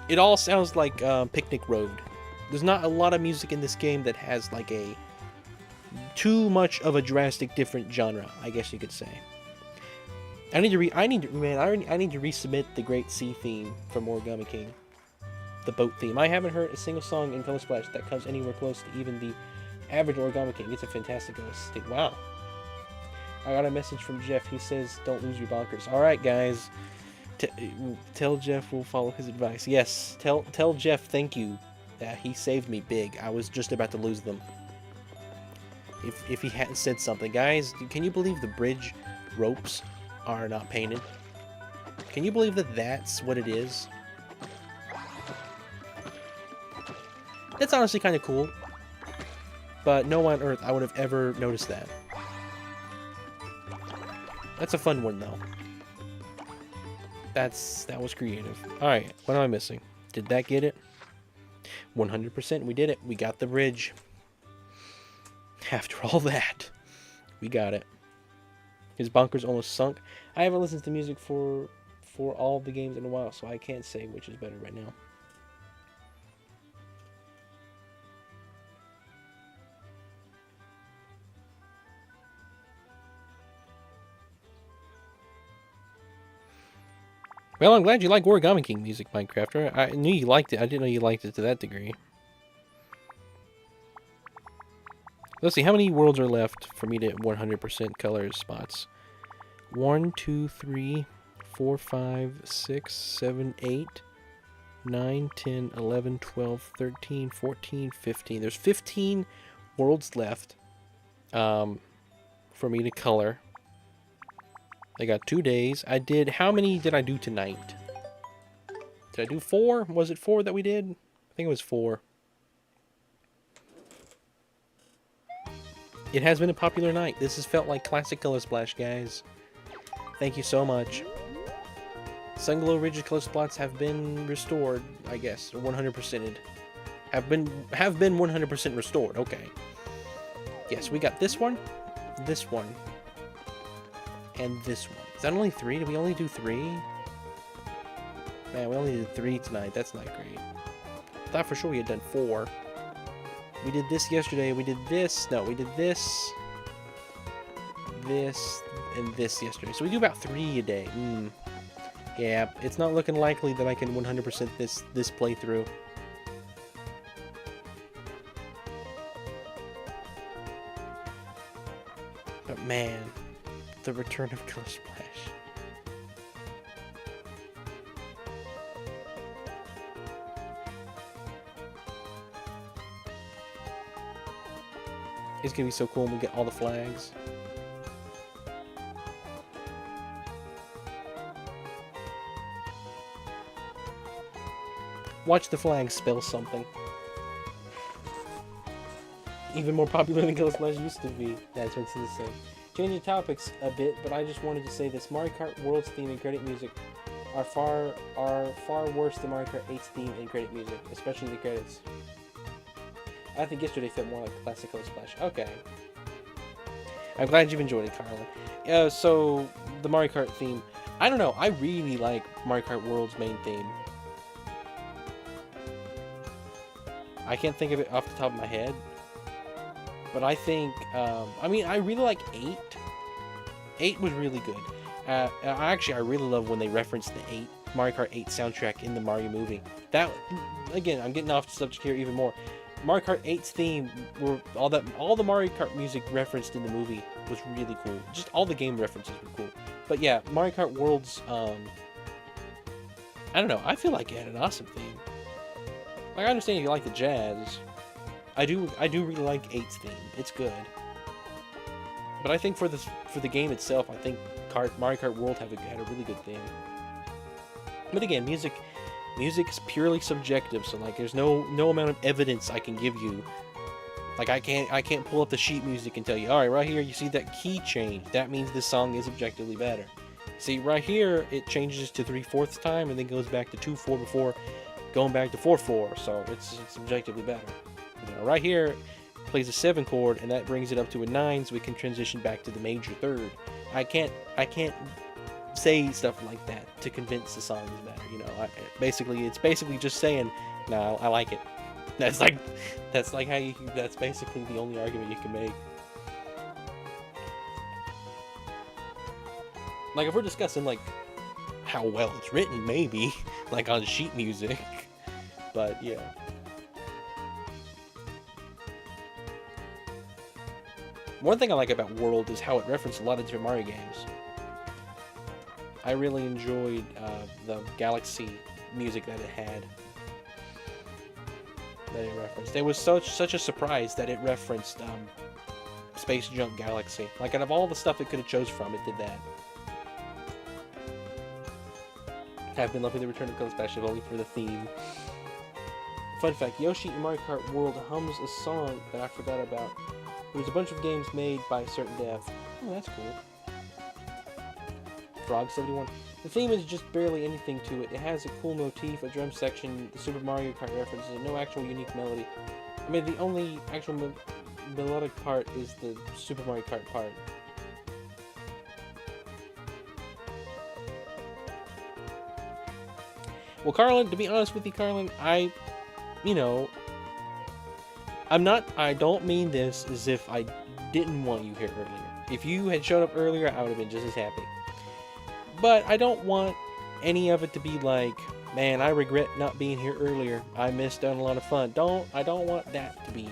S1: It all sounds like Picnic Road. There's not a lot of music in this game that has like a too much of a drastic different genre, I guess you could say. I need to resubmit the Great Sea theme from Origami King. The boat theme. I haven't heard a single song in Color Splash that comes anywhere close to even the average Origami King. It's a fantastic OST. Wow. I got a message from Jeff. He says, don't lose your bonkers. Alright, guys. Tell Jeff we'll follow his advice. Yes, tell Jeff thank you. He saved me big. I was just about to lose them. If he hadn't said something. Guys, can you believe the bridge ropes are not painted? Can you believe that that's what it is? That's honestly kind of cool. But no one on Earth I would have ever noticed that. That's a fun one, though. That was creative. Alright, what am I missing? Did that get it? 100%, we did it. We got the bridge. After all that, we got it. His bonkers almost sunk. I haven't listened to music for for all the games in a while, so I can't say which is better right now. Well, I'm glad you like Origami King music, Minecrafter. I knew you liked it. I didn't know you liked it to that degree. Let's see, how many worlds are left for me to 100% color spots? 1, 2, 3, 4, 5, 6, 7, 8, 9, 10, 11, 12, 13, 14, 15. There's 15 worlds left for me to color. I got 2 days. How many did I do tonight? Did I do 4? Was it 4 that we did? I think it was 4. It has been a popular night. This has felt like classic Color Splash, guys. Thank you so much. Sunglow Rigid Color Splats have been restored, I guess, or 100%ed. Have been 100% restored. Okay. Yes, we got this one, and this one. Is that only 3? Did we only do 3? Man, we only did 3 tonight. That's not great. I thought for sure we had done 4. We did this yesterday. We did this. No, we did this, and this yesterday. So we do about 3 a day. Yeah, it's not looking likely that I can 100% this playthrough. But man, the return of Color Splash. It's gonna be so cool when we get all the flags. Watch the flags spell something. Even more popular than Color Splash used to be. That's what's the same. Changing topics a bit, but I just wanted to say this: Mario Kart World's theme and credit music are far worse than Mario Kart 8's theme and credit music, especially the credits. I think yesterday felt more like classic Color Splash. Okay. I'm glad you've enjoyed it, Carlin. So, the Mario Kart theme. I don't know. I really like Mario Kart World's main theme. I can't think of it off the top of my head. But I think, I mean, I really like 8. 8 was really good. Actually, I really love when they reference the Mario Kart 8 soundtrack in the Mario movie. That, again, I'm getting off the subject here even more. Mario Kart 8's theme, all the Mario Kart music referenced in the movie was really cool. Just all the game references were cool. But yeah, Mario Kart World's, I don't know, I feel like it had an awesome theme. Like, I understand if you like the jazz. I do really like 8's theme. It's good. But I think for the game itself, I think Mario Kart World had a really good theme. But again, music is purely subjective, so like there's no amount of evidence I can give you. Like I can't pull up the sheet music and tell you, alright, right here you see that key change. That means this song is objectively better. See, right here it changes to 3/4 time and then goes back to 2/4 before going back to 4/4, so it's objectively better. You know, right here plays a 7 chord and that brings it up to a 9, so we can transition back to the major third. I can't say stuff like that to convince the song is better. You know, it's basically just saying, no, I like it. That's basically the only argument you can make. Like if we're discussing like how well it's written, maybe like on sheet music, but yeah. One thing I like about World is how it referenced a lot of different Mario games. I really enjoyed the Galaxy music that it had, that it referenced. It was such a surprise that it referenced Space Junk Galaxy. Like out of all the stuff it could have chose from, it did that. I've been loving the return of Color Splash, only for the theme. Fun fact: Yoshi in Mario Kart World hums a song that I forgot about. There's a bunch of games made by a certain dev. Oh, that's cool. Frog 71. The theme is just barely anything to it. It has a cool motif, a drum section, the Super Mario Kart references, and no actual unique melody. I mean, the only actual melodic part is the Super Mario Kart part. Well, Carlin, to be honest with you, Carlin, you know, I don't mean this as if I didn't want you here earlier. If you had showed up earlier, I would have been just as happy. But I don't want any of it to be like, man, I regret not being here earlier. I missed out on a lot of fun. I don't want that to be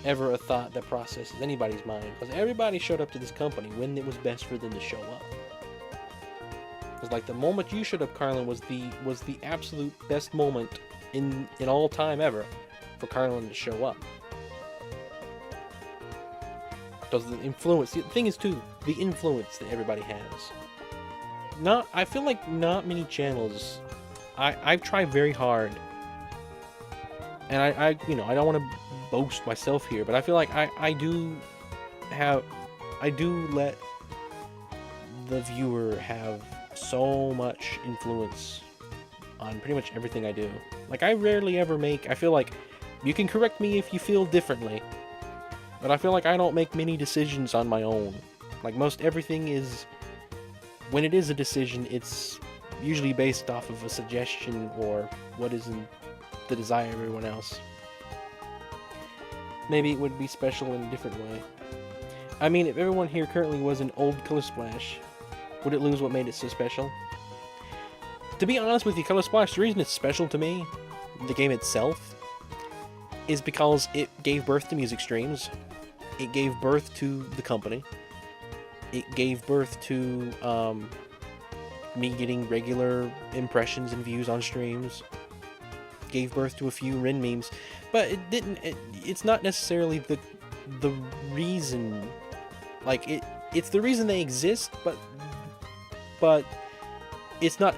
S1: ever a thought that processes anybody's mind. Because everybody showed up to this company when it was best for them to show up. Because like the moment you showed up, Carlin, was the absolute best moment in all time ever for Carlin to show up. Because the influence, the thing is too, the influence that everybody has. I feel like not many channels. I've tried very hard, and I don't want to boast myself here, but I feel like I do let the viewer have so much influence on pretty much everything I do. Like, I rarely ever I feel like, you can correct me if you feel differently, but I feel like I don't make many decisions on my own. Like, most everything is, when it is a decision, it's usually based off of a suggestion or what is in the desire of everyone else. Maybe it would be special in a different way. I mean, if everyone here currently was an old Color Splash, would it lose what made it so special? To be honest with you, Color Splash, the reason it's special to me, the game itself, is because it gave birth to music streams. It gave birth to the company. It gave birth to me getting regular impressions and views on streams. Gave birth to a few Rin memes, but it didn't. It's not necessarily the reason. Like it's the reason they exist, but it's not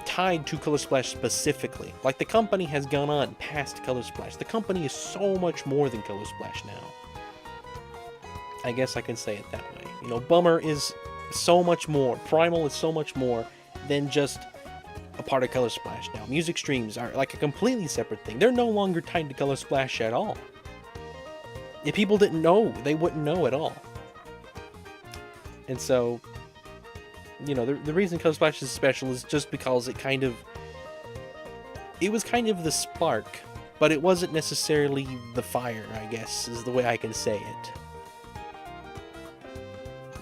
S1: tied to Color Splash specifically. Like, the company has gone on past Color Splash. The company is so much more than Color Splash now. I guess I can say it that way. You know, Bummer is so much more. Primal is so much more than just a part of Color Splash now. Music streams are like a completely separate thing. They're no longer tied to Color Splash at all. If people didn't know, they wouldn't know at all. And so, you know, the reason Color Splash is special is just because it was kind of the spark, but it wasn't necessarily the fire, I guess, is the way I can say it.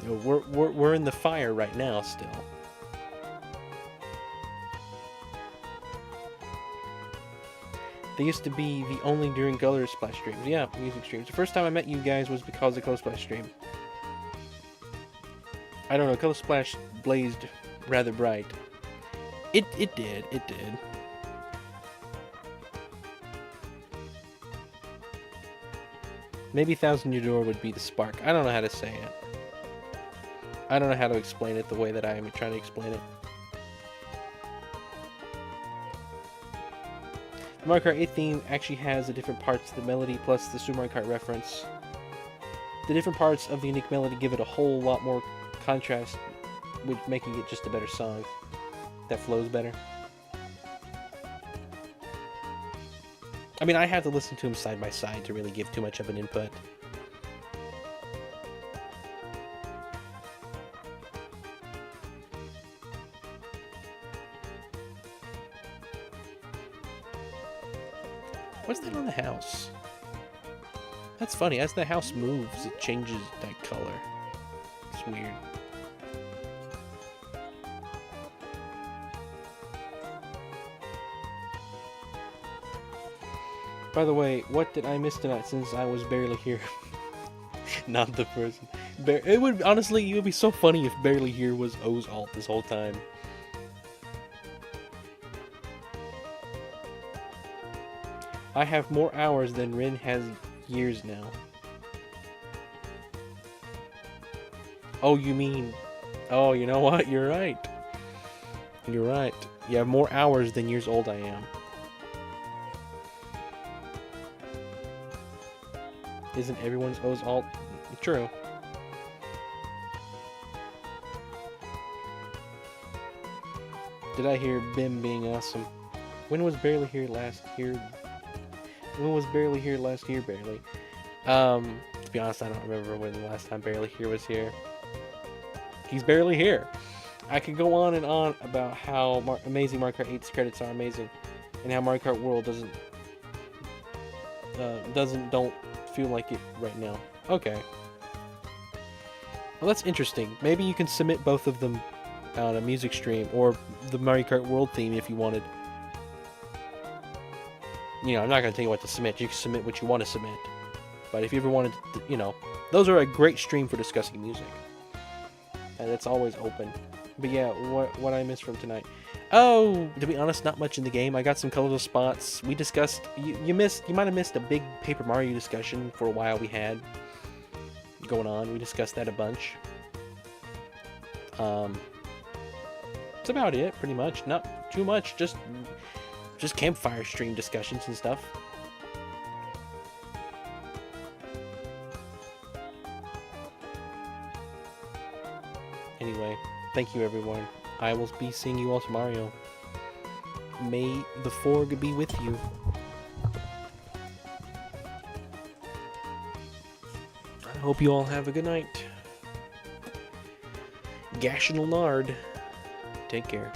S1: You know, we're in the fire right now still. They used to be the only during Color Splash streams. Yeah, music streams. The first time I met you guys was because of Color Splash stream. I don't know, Color Splash blazed rather bright. It did. Maybe Thousand Year Door would be the spark. I don't know how to say it. I don't know how to explain it the way that I am trying to explain it. The Mario Kart 8 theme actually has the different parts of the melody plus the Super Mario Kart reference. The different parts of the unique melody give it a whole lot more contrast, with making it just a better song that flows better. I mean, I have to listen to them side by side to really give too much of an input. What's that on the house? That's funny. As the house moves, it changes that color. It's weird. By the way, what did I miss tonight since I was barely here? Not the person. It would honestly, it would be so funny if barely here was O's alt this whole time. I have more hours than Rin has years now. Oh, you mean... Oh, you know what? You're right. You're right. You have more hours than years old I am. Isn't everyone's O's alt? True. Did I hear Bim being awesome? When was Barely here last year? When was Barely here last year, Barely? To be honest, I don't remember when the last time Barely here was here. He's barely here. I could go on and on about how amazing Mario Kart 8's credits are amazing, and how Mario Kart World don't feel like it right now. Okay. Well, that's interesting. Maybe you can submit both of them on a music stream, or the Mario Kart World theme if you wanted. You know, I'm not going to tell you what to submit. You can submit what you want to submit. But if you ever wanted to, you know, those are a great stream for discussing music. And it's always open. But yeah, what I missed from tonight. Oh, to be honest, not much in the game. I got some colorless spots. We discussed, you might have missed a big Paper Mario discussion for a while we had going on. We discussed that a bunch. That's about it, pretty much. Not too much, just campfire stream discussions and stuff. Anyway, thank you everyone. I will be seeing you all tomorrow. May the Forg be with you. I hope you all have a good night. Gashinal Nard. Take care.